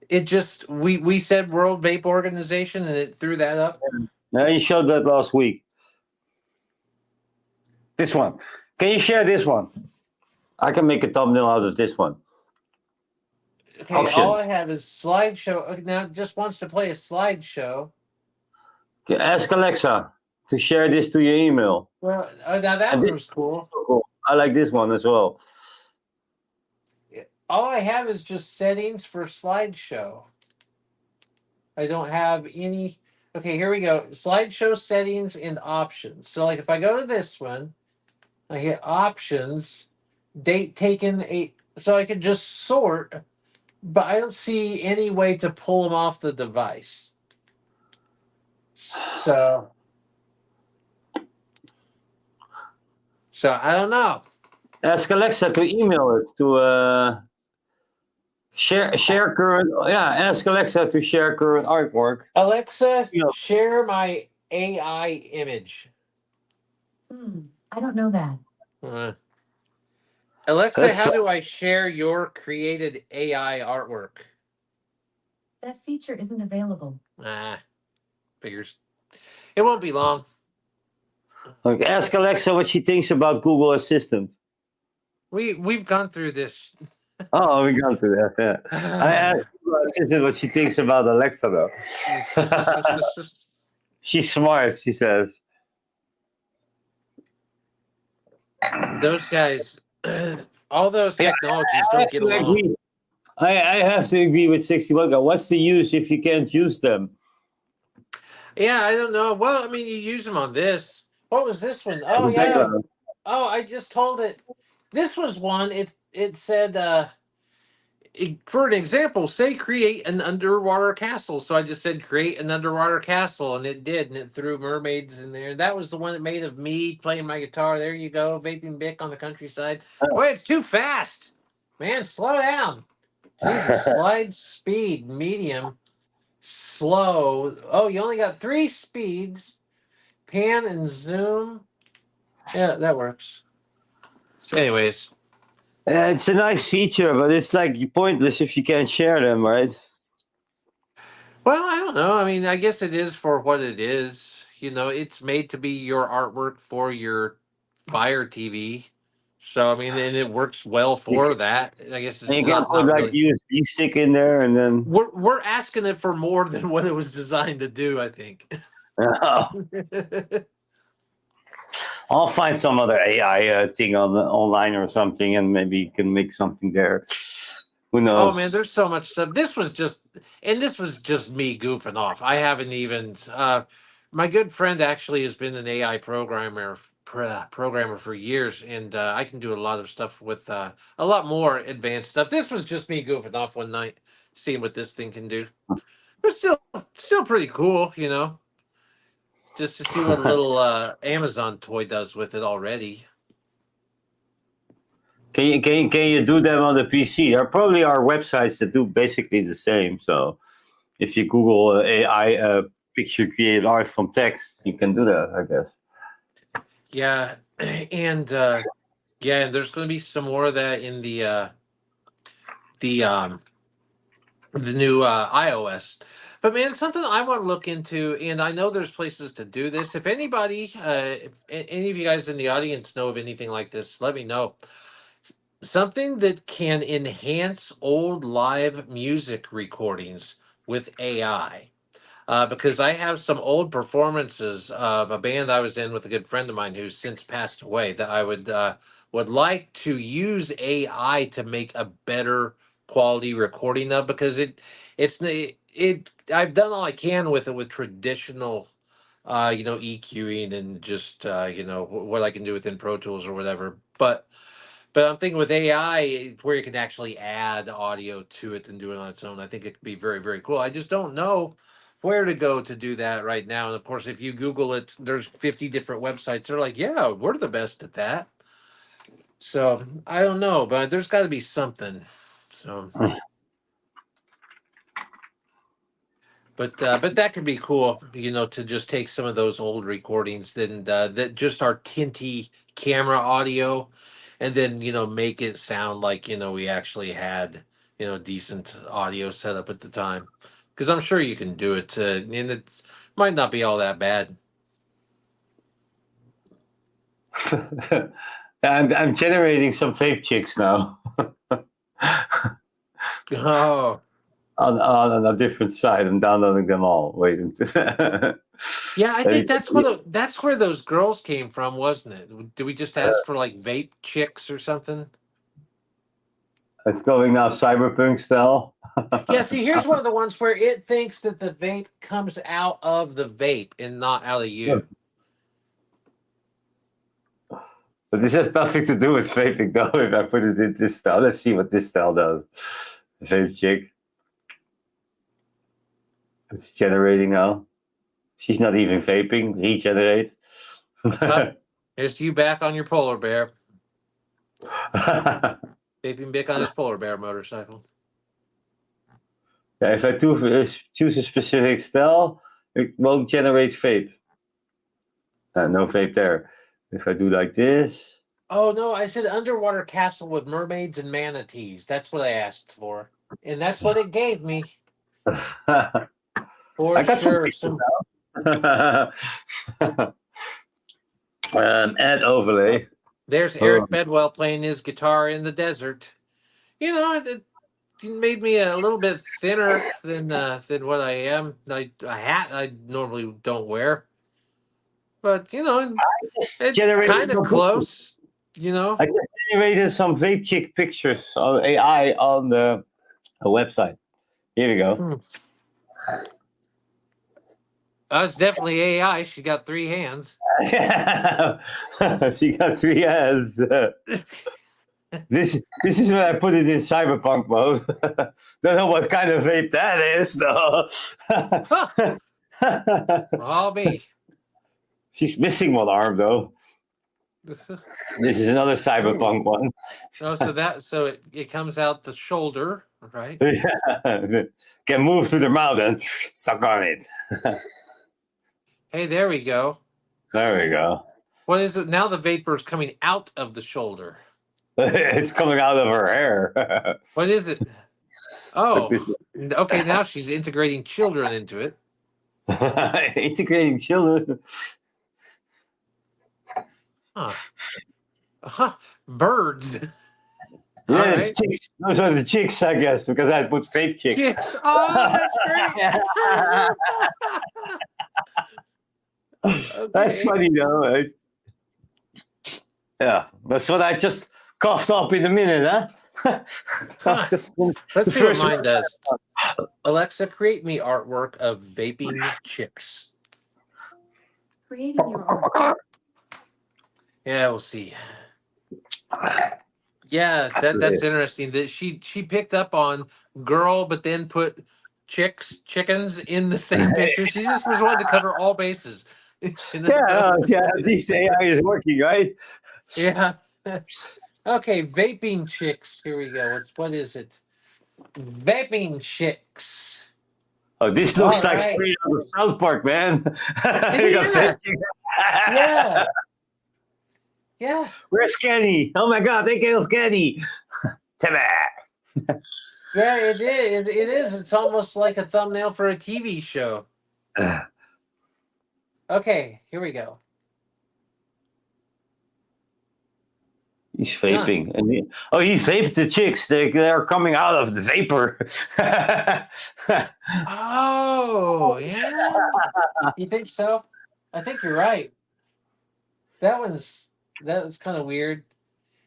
S2: It just we said World Vape Organization, and it threw that up.
S1: No, you showed that last week. This one. Can you share this one? I can make a thumbnail out of this one.
S2: Okay,
S1: Option.
S2: all I have is slideshow. Okay, now it just wants to play a slideshow.
S1: Okay, ask Alexa to share this to your email.
S2: Well, now that
S1: And
S2: one
S1: this-
S2: was cool.
S1: Cool. I like this one as well.
S2: All I have is just settings for slideshow. I don't have any. Okay, here we go. Slideshow settings and options. So, like, if I go to this one, I hit options, date taken, so I can just sort, but I don't see any way to pull them off the device. So I don't know.
S1: Ask Alexa to email it to share current. Yeah, ask Alexa to share current artwork.
S2: Alexa,
S1: Yeah.
S2: share my AI image.
S3: I don't know that.
S2: Alexa,
S1: That's-
S2: how do I share your created AI artwork?
S3: That feature isn't available.
S2: Figures. It won't be long.
S1: Okay, ask Alexa what she thinks about Google Assistant.
S2: We've gone through this.
S1: Oh, we got to that. Yeah. I asked Google Assistant what she thinks about Alexa, though. She's smart, she says.
S2: Those guys, all those technologies don't get along.
S1: I have to agree with 61 guy. What's the use if you can't use them?
S2: Yeah, I don't know. Well, I mean, you use them on this. What was this one? Oh,
S1: The
S2: yeah.
S1: background.
S2: Oh, I just told it. This was one. It said for an example, say create an underwater castle. So I just said create an underwater castle, and it did, and it threw mermaids in there. That was the one that made of me playing my guitar. There you go, vaping Bic on the countryside. Boy, it's too fast, man. Slow down. Jesus, slide speed, medium, slow. Oh, you only got 3 speeds. Pan and zoom. Yeah, that works. So, anyways.
S1: It's a nice feature, but it's like pointless if you can't share them, right?
S2: Well, I don't know. I mean, I guess it is for what it is. You know, it's made to be your artwork for your Fire TV. So, I mean, and it works well for that. I guess
S1: And you
S2: it's
S1: can put
S2: not
S1: like
S2: really.
S1: USB stick in there, and then
S2: We're asking it for more than what it was designed to do, I think.
S1: I'll find some other AI thing online or something, and maybe you can make something there. Who
S2: Oh man,
S1: knows?
S2: there's so much stuff. This was just me goofing off. I haven't even. My good friend actually has been an AI programmer for years, and I can do a lot of stuff with a lot more advanced stuff. This was just me goofing off one night, seeing what this thing can do. But still pretty cool, you know. Just to see what a little Amazon toy does with it already.
S1: Can you do them on the PC? There probably are websites that do basically the same. So if you Google AI picture create art from text, you can do that, I guess.
S2: Yeah, and yeah, and there's going to be some more of that in the new iOS. But man, something I want to look into, and I know there's places to do this. If anybody, if any of you guys in the audience know of anything like this, let me know. Something that can enhance old live music recordings with AI. Because I have some old performances of a band I was in with a good friend of mine who's since passed away that I would like to use AI to make a better quality recording of, because it I've done all I can with it with traditional EQing and just what I can do within Pro Tools or whatever. But I'm thinking with AI, where you can actually add audio to it and do it on its own, I think it could be very, very cool. I just don't know where to go to do that right now. And of course, if you Google it, there's 50 different websites. They're like, yeah, we're the best at that. So I don't know, but there's got to be something. So, but that could be cool, to just take some of those old recordings that just are tinty camera audio, and then make it sound like we actually had decent audio set up at the time, because I'm sure you can do it, and it might not be all that bad.
S1: I'm generating some vape chicks now
S2: Oh
S1: on a different site. I'm downloading them all. Wait.
S2: yeah, I think that's where those girls came from, wasn't it? Did we just ask for like vape chicks or something?
S1: It's going now cyberpunk style.
S2: Yeah, see, here's one of the ones where it thinks that the vape comes out of the vape and not out of you.
S1: But this has nothing to do with vaping, though. If I put it in this style, let's see what this style does. Vape chick. It's generating now. She's not even vaping. Regenerate.
S2: Here's you back on your polar bear. Vaping Bic on his polar bear motorcycle.
S1: Yeah, if I choose a specific style, it won't generate vape. No vape there. If I do like this.
S2: Oh no, I said underwater castle with mermaids and manatees. That's what I asked for, and that's what it gave me. For
S1: I got
S2: sure.
S1: Add overlay.
S2: There's Eric Bedwell playing his guitar in the desert. It made me a little bit thinner than what I am. A hat I normally don't wear, but it's kind of close.
S1: I just generated some vape chick pictures on AI on the website. Here we go.
S2: It's definitely AI. She got 3 hands.
S1: She got 3 hands. This is when I put it in cyberpunk mode. Don't know what kind of vape that is, though.
S2: I'll be.
S1: She's missing one arm, though. This is another cyberpunk one.
S2: Oh, so it comes out the shoulder, right?
S1: Yeah. Can move to the mouth and suck on it.
S2: Hey, there we go.
S1: There we go.
S2: What is it now? The vapor is coming out of the shoulder.
S1: It's coming out of her hair.
S2: What is it? Oh,
S1: This-
S2: okay. Now she's integrating children into it.
S1: Integrating children.
S2: Birds.
S1: Yeah,
S2: All
S1: it's
S2: right.
S1: chicks. Those are the chicks, I guess, because I put vape chicks.
S2: Chicks. Oh, that's great. Okay.
S1: That's funny, though. Right? Yeah, that's what I just coughed up in a minute, huh? Just
S2: Let's
S1: the
S2: see what
S1: first
S2: mine
S1: one.
S2: does. Alexa, create me artwork of vaping chicks.
S3: Creating your art.
S2: Yeah, we'll see. Yeah, that's interesting. That she picked up on girl, but then put chickens in the same picture. She just was wanting to cover all bases.
S1: Yeah, at least the AI is working, right?
S2: Yeah. Okay, vaping chicks. Here we go. What is it? Vaping chicks.
S1: Oh, this looks
S2: All
S1: like
S2: right.
S1: straight out of South Park, man.
S2: Yeah. Yeah. Yeah.
S1: Where's Kenny? Oh my God, they killed Kenny. Timmy.
S2: Yeah, it is. It is. It's almost like a thumbnail for a TV show. Okay, here we go.
S1: He's vaping. And he vaped the chicks. They're coming out of the vapor.
S2: Oh, yeah. You think so? I think you're right. That was kind of weird.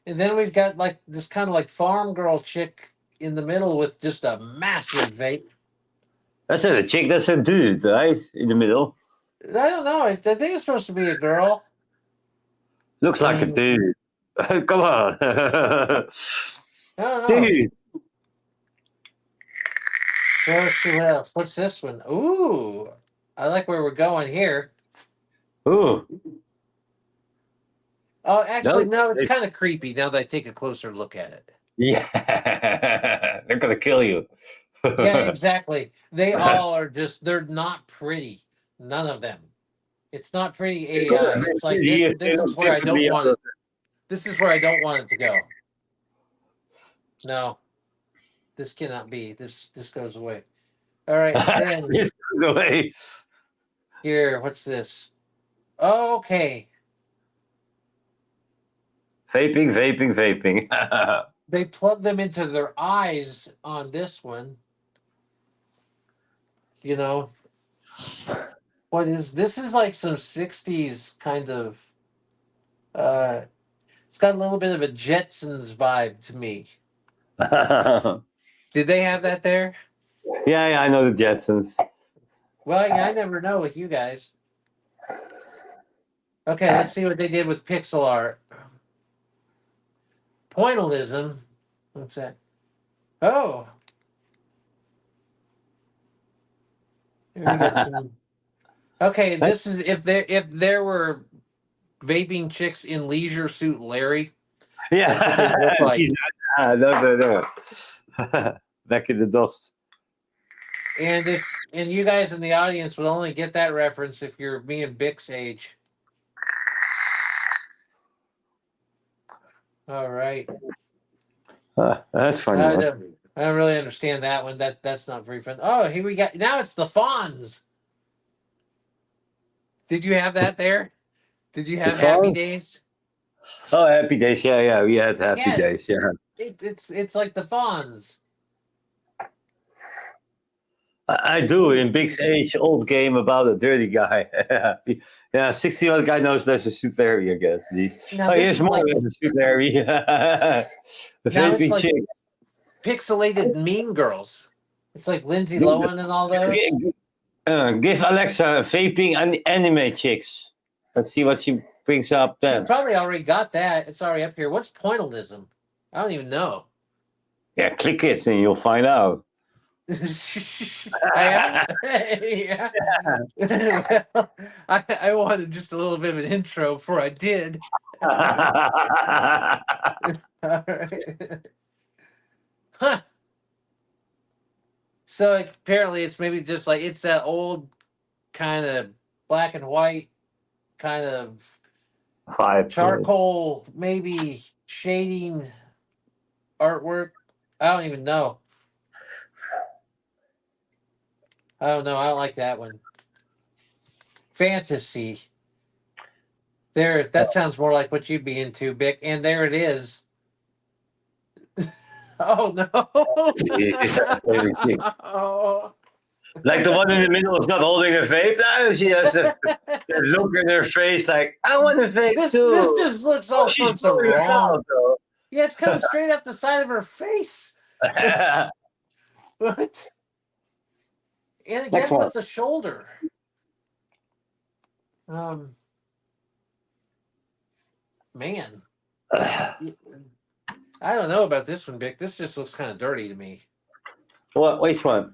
S2: And then we've got like this kind of like farm girl chick in the middle with just a massive vape.
S1: That's not a chick, that's a dude, right? In the middle.
S2: I don't know. I think it's supposed to be a girl.
S1: Looks like a dude. Come on.
S2: I don't know.
S1: Dude.
S2: Well, let's see what else. What's this one? Ooh, I like where we're going here.
S1: Ooh.
S2: Oh, actually,
S1: No,
S2: no, it's kind of creepy now that I take a closer look at it.
S1: Yeah. They're going to kill you.
S2: Yeah, exactly. They all are they're not pretty. None of them. It's not pretty AI. It's like this is where I don't want it. This is where I don't want it to go. No. This cannot be. This goes away. All right. Then
S1: This goes away.
S2: here, what's this? Okay.
S1: Vaping.
S2: They plug them into their eyes on this one. You know, what is this? Is like some 60s kind of it's got a little bit of a Jetsons vibe to me. Did they have that there?
S1: Yeah, I know the Jetsons.
S2: Well, yeah, I never know with you guys. Okay, let's see what they did with pixel art. Pointillism. What's that? Oh. Here we got some. Okay, this is if there were vaping chicks in Leisure Suit Larry.
S1: Yeah.
S2: That's what they look like.
S1: No. Back in the dust.
S2: And you guys in the audience will only get that reference if you're me and Bix age. All right.
S1: That's funny.
S2: I don't really understand that one. That's not very fun. Oh, here we got now it's the Fonz. Did you have that there? Did you have Happy
S1: Fonz?
S2: Days?
S1: Oh, Happy Days. Yeah. We had Happy
S2: Yes.
S1: Days. Yeah.
S2: It's like the Fonz.
S1: I do in Big's age old game about a dirty guy. Yeah, 60-year-old guy knows there's a suit Larry, I guess.
S2: Now,
S1: Oh,
S2: this
S1: here's
S2: is
S1: more
S2: like
S1: of a suit Larry. The
S2: Now it's
S1: vaping
S2: like-
S1: chick.
S2: pixelated Mean Girls. It's like Lindsay Lohan and all those.
S1: Give Alexa vaping and anime chicks. Let's see what she brings up
S2: She's
S1: then.
S2: probably already got that. It's already up here. What's pointillism? I don't even know.
S1: Yeah, click it and you'll find out.
S2: I haven't. Yeah. Well, I wanted just a little bit of an intro before I did. All right. Huh. So like, apparently it's maybe just like it's that old kind of black and white kind of
S1: 5.
S2: charcoal, maybe shading artwork. I don't even know. I don't know. I don't like that one. Fantasy. There, that sounds more like what you'd be into, Bick. And there it is. Oh no! Oh.
S1: Like the one in the middle is not holding a vape now. She has the look in her face like, I want a vape
S2: This
S1: too.
S2: just looks all
S1: She's
S2: sorts of
S1: blowing it
S2: wrong.
S1: out, though.
S2: Yeah, it's coming straight up the side of her face. What? And again
S1: Next one.
S2: with the shoulder. Man. I don't know about this one, Vic. This just looks kind of dirty to me.
S1: What? Which one?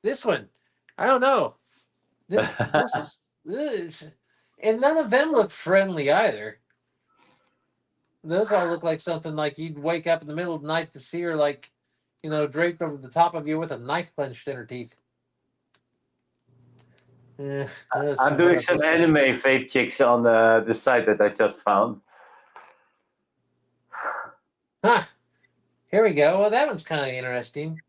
S2: This one. I don't know. This and none of them look friendly either. Those all look like something like you'd wake up in the middle of the night to see her like, draped over the top of you with a knife clenched in her teeth.
S1: I'm doing some anime vape chicks on the site that I just found.
S2: Huh. Here we go. Well, that one's kind of interesting.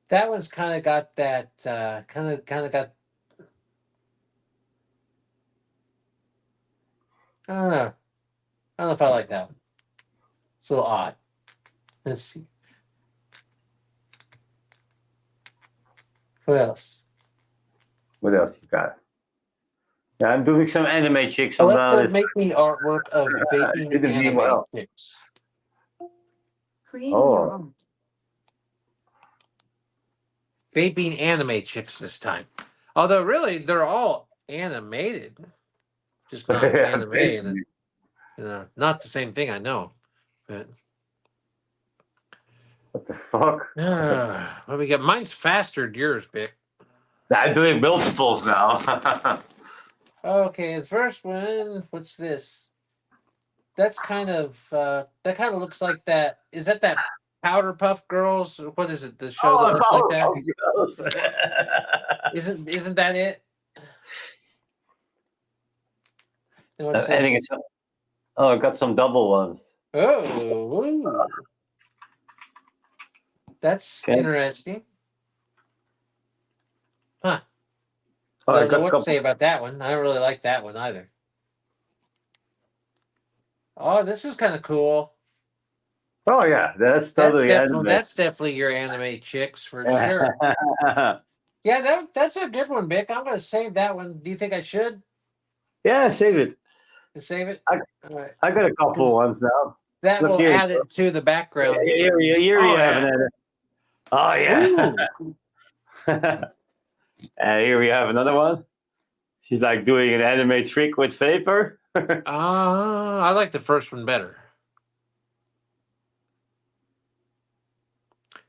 S2: That one's kind of got that, kind of got, I don't know. I don't know if I like that one. It's a little odd. Let's see. What else?
S1: What else you got? Yeah, I'm doing some anime chicks
S2: So
S1: on
S2: let's make me artwork of vaping
S1: didn't mean
S2: anime
S1: well.
S2: chicks.
S3: Creating
S1: Oh.
S3: your own.
S2: Vaping anime chicks this time. Although really, they're all animated, just not anime. And, not the same thing. I know, but
S1: What the fuck?
S2: what we got? Mine's faster than yours, Vic.
S1: I'm doing multiples now.
S2: Okay, the first one. What's this? That's kind of that kind of looks like that. Is that Powder Puff Girls? What is it? The show that looks like that? Isn't that it? And what's
S1: I think
S2: this?
S1: it's. Oh, I got some double ones.
S2: Oh, ooh. That's
S1: Okay.
S2: interesting. Huh.
S1: Oh,
S2: I
S1: I
S2: don't know
S1: got
S2: what
S1: a
S2: to
S1: couple.
S2: say about that one. I don't really like that one either. Oh, this is kind of cool.
S1: Oh yeah, that's totally anime.
S2: That's definitely your anime chicks for sure. Yeah, that's a good one, Vic. I'm gonna save that one. Do you think I should
S1: Yeah, save it.
S2: save it?
S1: I-
S2: All right.
S1: I got a couple ones now.
S2: That
S1: Look
S2: will
S1: here.
S2: add it to the background.
S1: Here you
S2: Oh,
S1: have
S2: yeah.
S1: another. Oh yeah. And here we have another one. She's like doing an anime trick with vapor.
S2: I like the first one better.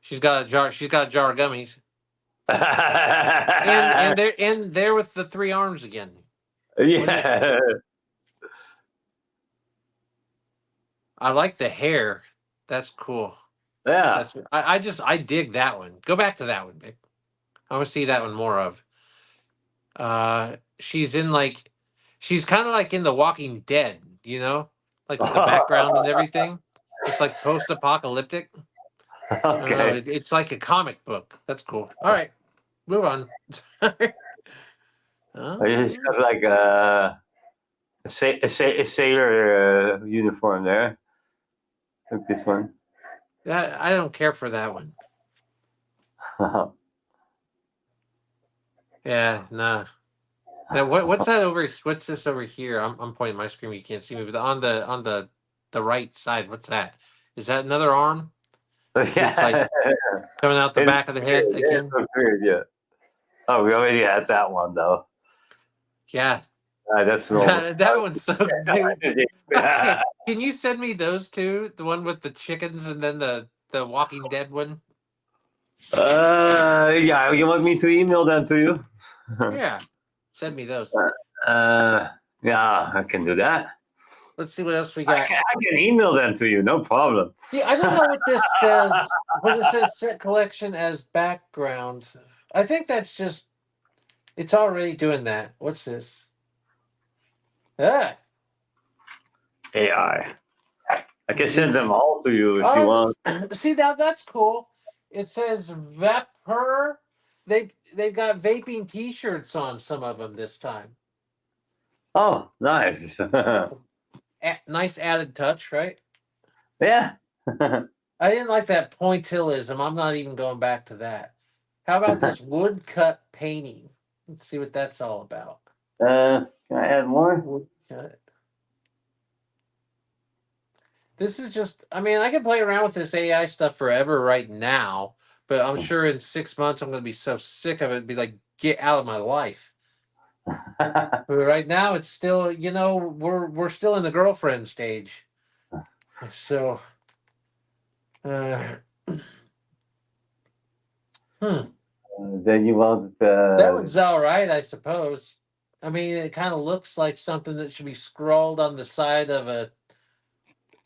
S2: She's got a jar of gummies. And they're with the 3 arms again.
S1: Yeah.
S2: I like the hair. That's cool.
S1: Yeah.
S2: I dig that one. Go back to that one, Vic. I want to see that one more of. She's kind of like in The Walking Dead, like with the background and everything. It's like post-apocalyptic.
S1: Okay.
S2: It's like a comic book. That's cool. All right, move on.
S1: I just got like a sailor uniform there. Look this one.
S2: I don't care for that one. Yeah, nah. Now what's that over? What's this over here? I'm pointing my screen. You can't see me, but on the right side, what's that? Is that another arm?
S1: Yeah.
S2: It's like coming out the back of the head again.
S1: That's weird, yeah. Oh, we already had that one though.
S2: Yeah.
S1: That's normal.
S2: That one's so dude. Okay, can you send me those two? The one with the chickens and then the Walking Dead one?
S1: Yeah, you want me to email them to you?
S2: Yeah, send me those.
S1: Yeah, I can do that.
S2: Let's see what else we
S1: I
S2: got.
S1: can email them to you, no problem.
S2: See, I don't know what this says. When it says set collection as background, I think that's just it's already doing that. What's this? Ah,
S1: AI. I can send them all to you if you
S2: oh,
S1: want.
S2: see now that's cool. It says Vapor. They've got vaping T-shirts on some of them this time.
S1: Oh, nice.
S2: Nice added touch, right?
S1: Yeah.
S2: I didn't like that pointillism. I'm not even going back to that. How about this woodcut painting? Let's see what that's all about.
S1: Can I add more?
S2: Woodcut. This is just, I mean, I can play around with this AI stuff forever right now, but I'm sure in 6 months I'm going to be so sick of it, be like, get out of my life. But right now it's still, we're still in the girlfriend stage. So,
S1: Then you want
S2: that one's all right, I suppose. I mean, it kind of looks like something that should be scrawled on the side of a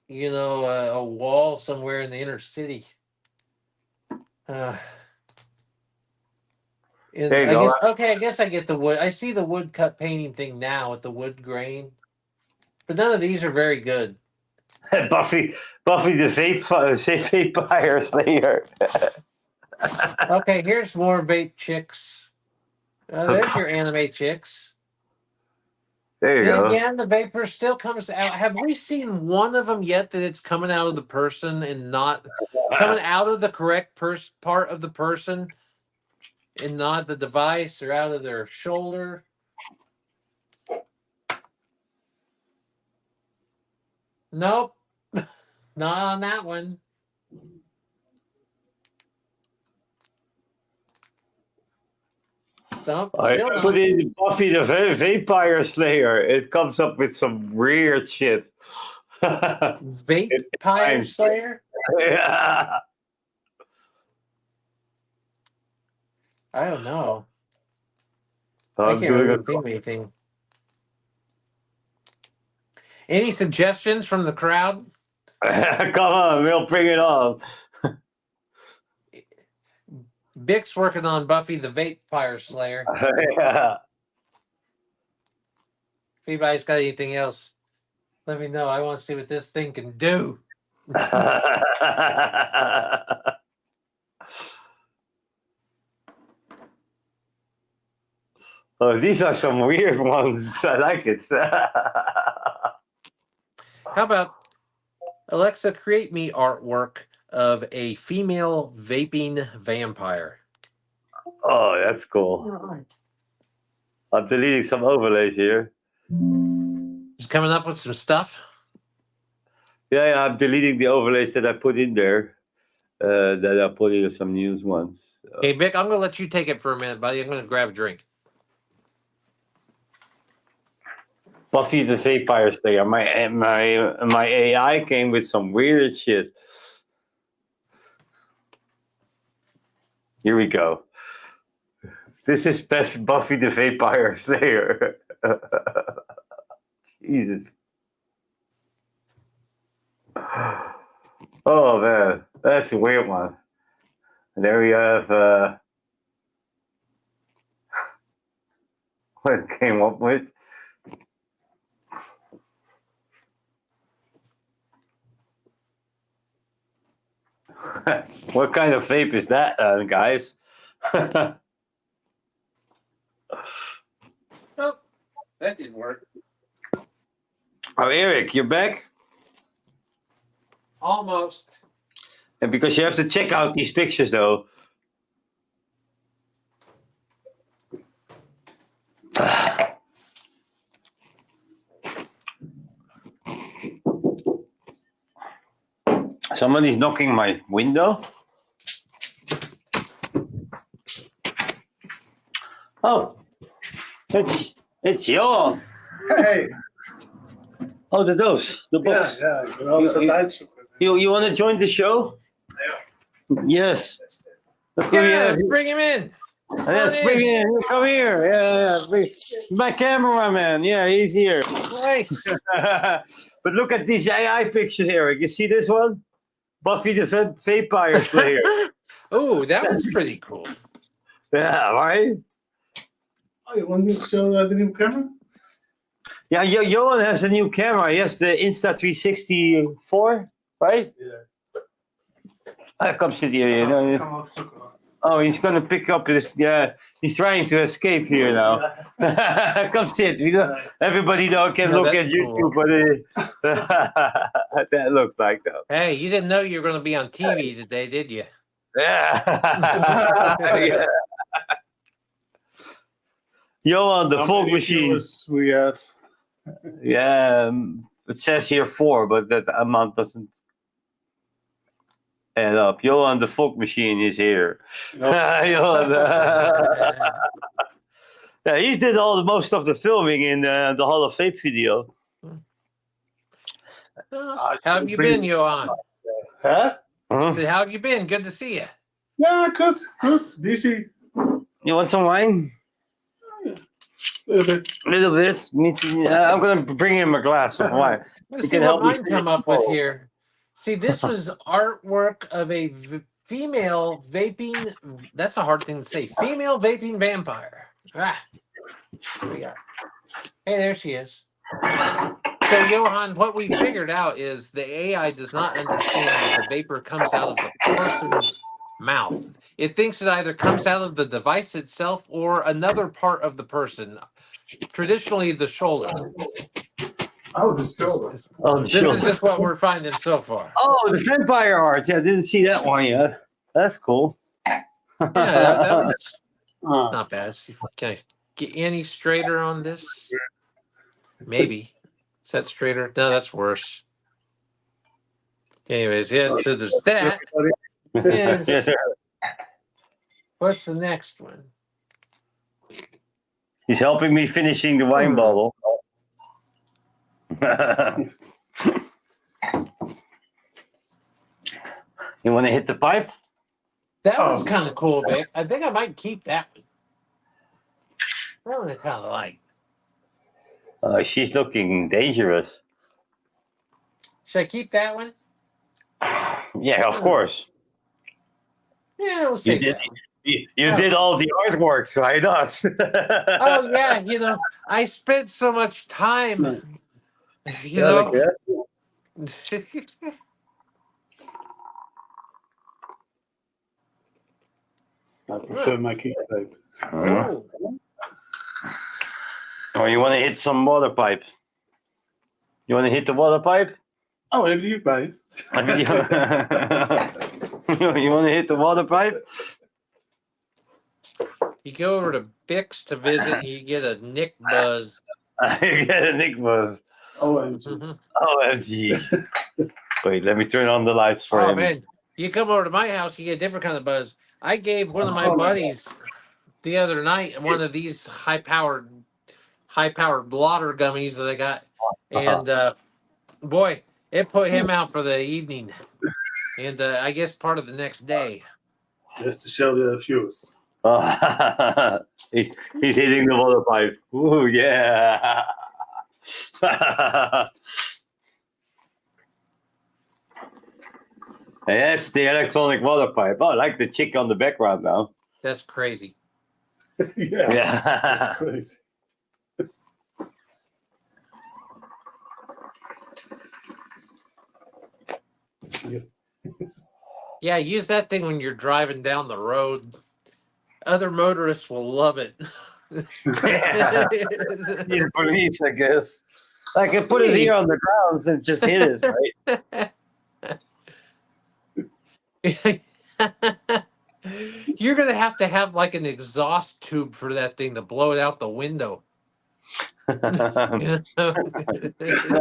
S2: wall somewhere in the inner city.
S1: there you
S2: I
S1: go.
S2: guess okay. I guess I get the wood. I see the woodcut painting thing now with the wood grain, but none of these are very good.
S1: Buffy the vampire slayer.
S2: Okay, here's more vape chicks. There's your anime chicks.
S1: There you
S2: And
S1: go.
S2: again, the vapor still comes out. Have we seen one of them yet that it's coming out of the person and not coming out of the correct part of the person and not the device or out of their shoulder? Nope. Not on that one. Nope.
S1: I
S2: Still
S1: put
S2: not.
S1: in Buffy the Vampire Slayer. It comes up with some weird shit.
S2: Vampire Slayer?
S1: Yeah.
S2: I don't know.
S1: I'm
S2: I can't
S1: doing
S2: really think of anything. Any suggestions from the crowd?
S1: Come on, we'll bring it on.
S2: Bix working on Buffy the Vampire Slayer.
S1: Yeah.
S2: If anybody's got anything else, let me know. I want to see what this thing can do.
S1: Oh, these are some weird ones. I like it.
S2: How about Alexa, create me artwork of a female vaping vampire?
S1: Oh, that's cool. I'm deleting some overlays here.
S2: Just coming up with some stuff.
S1: Yeah, I'm deleting the overlays that I put in there. That I put in some news ones. So.
S2: Hey, Vic, I'm going to let you take it for a minute, buddy. I'm going to grab a drink.
S1: Buffy the Vampire Slayer. My AI came with some weird shit. Here we go. This is Buffy the Vampire Slayer. Jesus. Oh man, that's a weird one. And there we have what it came up with. What kind of vape is that, guys?
S2: Oh, that didn't work.
S1: Oh, Eric, you're back?
S2: Almost.
S1: And because you have to check out these pictures, though. Somebody's knocking my window. Oh, it's Johan.
S4: Hey,
S1: Oh, the books.
S4: ja, ik ben alles aan het uitzoeken.
S1: You want to join the show? Yes.
S2: Yeah, let's bring him in.
S1: Let's bring him. Come here. Yeah. My cameraman. Yeah, he's here.
S2: Nice.
S1: But look at these AI pictures, Eric. You see this one? Buffy the Vampire Slayer.
S2: Oh, that was pretty cool.
S1: Yeah, right?
S4: Oh, you want me to show the new camera?
S1: Yeah, Johan has a new camera. He has the Insta364, right?
S4: Yeah.
S1: Come sit here. You know.
S4: Come opzoeken.
S1: Oh, he's going to pick up his... Yeah, he's trying to escape here now. Come sit. Everybody can look at YouTube, but that looks like that.
S2: Hey, you didn't know you were going to be on TV today, did you?
S1: Yeah. Yeah. Johan, the folk machine.
S4: We have.
S1: Yeah, it says here 4, but that amount doesn't add up. Johan, the folk machine is here. Johan, yeah, he did most of the filming in the Hall of Fame video.
S2: How have you been, Johan?
S4: Huh?
S2: I said, how have you been? Good to see you.
S4: Yeah, good. Busy.
S1: You want some wine?
S4: A little bit.
S1: A little bit. I'm going to bring him a glass of wine.
S2: Let's
S1: You
S2: see
S1: can
S2: what
S1: help me
S2: mine come up with here. See, this was artwork of a female vaping. That's a hard thing to say. Female vaping vampire. Ah, here we are. Hey, there she is. So, Johan, what we figured out is the AI does not understand that the vapor comes out of the person's mouth. It thinks it either comes out of the device itself or another part of the person, traditionally the shoulder.
S4: Oh, the shoulder.
S1: Oh, the
S2: This
S1: shoulder.
S2: is just what we're finding so far.
S1: Oh, the vampire art. Yeah, I didn't see that one yet. That's cool.
S2: Yeah, that was, it's
S4: Ah,
S2: not bad. See if- Can I get any straighter on this? Maybe. Is that straighter? No, that's worse. Anyways, yeah, so there's that. Yes.
S1: Yes, sir.
S2: What's the next one?
S1: He's helping me finishing the wine bottle. You want to hit the pipe?
S2: That one's kind of cool, Vic. I think I might keep that one. That one I kind of like.
S1: She's looking dangerous.
S2: Should I keep that one?
S1: Yeah, of course.
S2: Yeah, we'll
S1: You
S2: see.
S1: did. You did all the artwork, so why not?
S2: Oh yeah, I spent so much time. You
S1: Yeah,
S2: know.
S1: like that.
S4: I prefer my keepsake.
S2: Ooh.
S1: Or you want to hit some water pipe? You want to hit the water pipe?
S4: Oh, heb je hierbij?
S1: You want to hit the water pipe?
S2: You go over to Bix to visit, you get a Nick buzz.
S1: I get a Nick buzz.
S4: Oh, en
S2: Mhm.
S1: OMG. Wait, let me turn on the lights for
S2: Oh
S1: him.
S2: man, you come over to my house, you get a different kind of buzz. I gave one of my buddies the other night one of these high powered blotter gummies that I got, and boy, it put him out for the evening, and I guess part of the next day.
S4: just to show the viewers.
S1: He's hitting the water pipe. Ooh, yeah. That's the electronic water pipe. Oh, I like the chick on the background now.
S2: That's crazy.
S4: Yeah,
S1: Yeah.
S4: that's crazy.
S2: Yeah, use that thing when you're driving down the road. Other motorists will love it.
S1: Yeah. Need a police, I guess. I can put it here on the grounds and just hit it, right?
S2: You're gonna have to have like an exhaust tube for that thing to blow it out the window.
S1: No,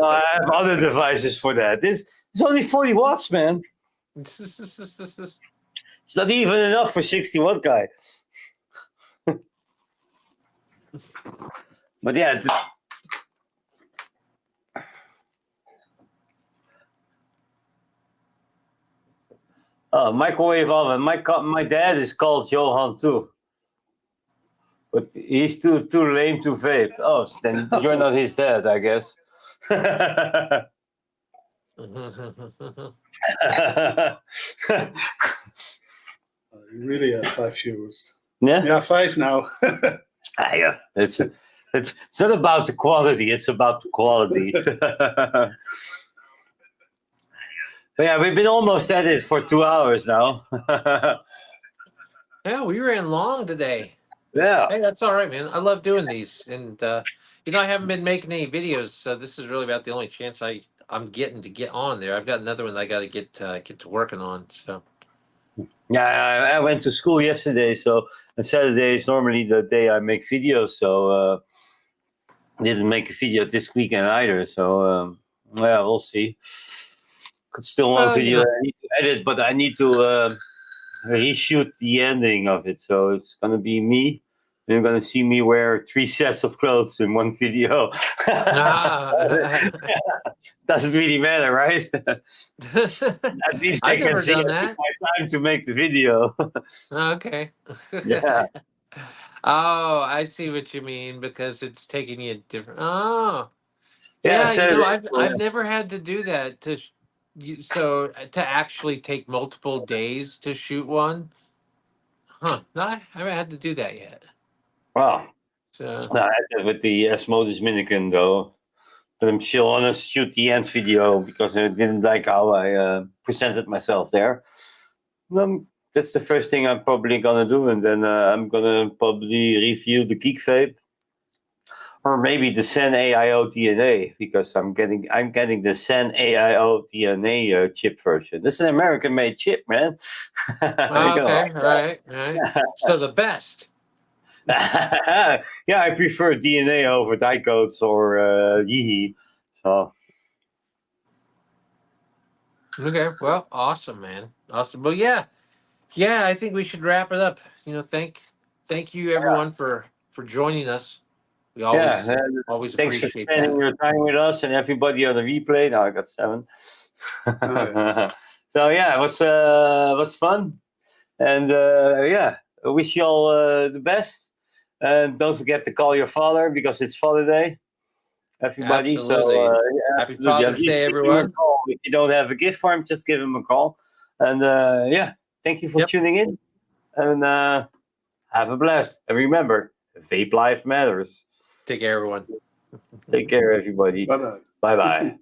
S1: I have other devices for that. It's only 40 watts, man. It's not even enough for 60 watt guy. But yeah, Microwave oven. My dad is called Johan too, but he's too lame to vape. Oh, then you're not his dad, I guess.
S4: You really have 5 viewers.
S1: Yeah.
S4: Yeah, 5 now.
S1: Yeah. It's not about the quality. It's about the quality. But yeah, we've been almost at it for 2 hours now.
S2: Yeah, we ran long today.
S1: Yeah.
S2: Hey, that's all right, man. I love doing these, and you know, I haven't been making any videos, so this is really about the only chance I'm getting to get on there. I've got another one that I got to get to working on. So
S1: Yeah, I went to school yesterday, so and Saturday is normally the day I make videos. So I didn't make a video this weekend either. So yeah, we'll see. Could still one
S2: you
S1: video
S2: know.
S1: I need to edit, but I need to reshoot the ending of it. So it's gonna be me. You're gonna see me wear 3 sets of clothes in one video. Doesn't really matter, right? At least they
S2: I've
S1: can
S2: never
S1: see I
S2: done
S1: took
S2: that.
S1: my time to make the video.
S2: Okay.
S1: Yeah.
S2: Oh, I see what you mean because it's taking you different. Oh,
S1: Yeah,
S2: yeah. You know,
S1: Saturday.
S2: I've never had to do that so to actually take multiple days to shoot one. Huh? No, I haven't had to do that yet.
S1: Wow.
S2: So
S1: No, I had that with the Asmodus Minikin though. But I'm still on to shoot the end video because I didn't like how I presented myself there. That's the first thing I'm probably gonna do, and then I'm gonna probably review the Geek Vape or maybe the Zen AIO DNA because I'm getting the Zen AIO DNA chip version. This is an American-made chip, man. You're gonna
S2: okay,
S1: like
S2: all right. So the best.
S1: that. Yeah, I prefer DNA over die codes or Yeehee. So
S2: Okay, well, awesome, man, awesome. Well, yeah. I think we should wrap it up. You know, thank you everyone for joining us. We
S1: yeah,
S2: always
S1: thanks for
S2: appreciate
S1: spending
S2: that.
S1: your time with us and everybody on the replay. Now I got 7. So yeah, it was fun, and yeah, I wish you all the best. And don't forget to call your father because it's Father Day, everybody. So
S2: Absolutely.
S1: yeah,
S2: Happy
S1: absolutely. At
S2: Father's
S1: least
S2: Day,
S1: give him a
S2: everyone.
S1: call. If you don't have a gift for him, just give him a call. And yeah, thank you for
S2: Yep.
S1: tuning in, and have a blast. And remember, vape life matters.
S2: Take care, everyone.
S1: Take care, everybody.
S4: Bye-bye.
S1: Bye bye.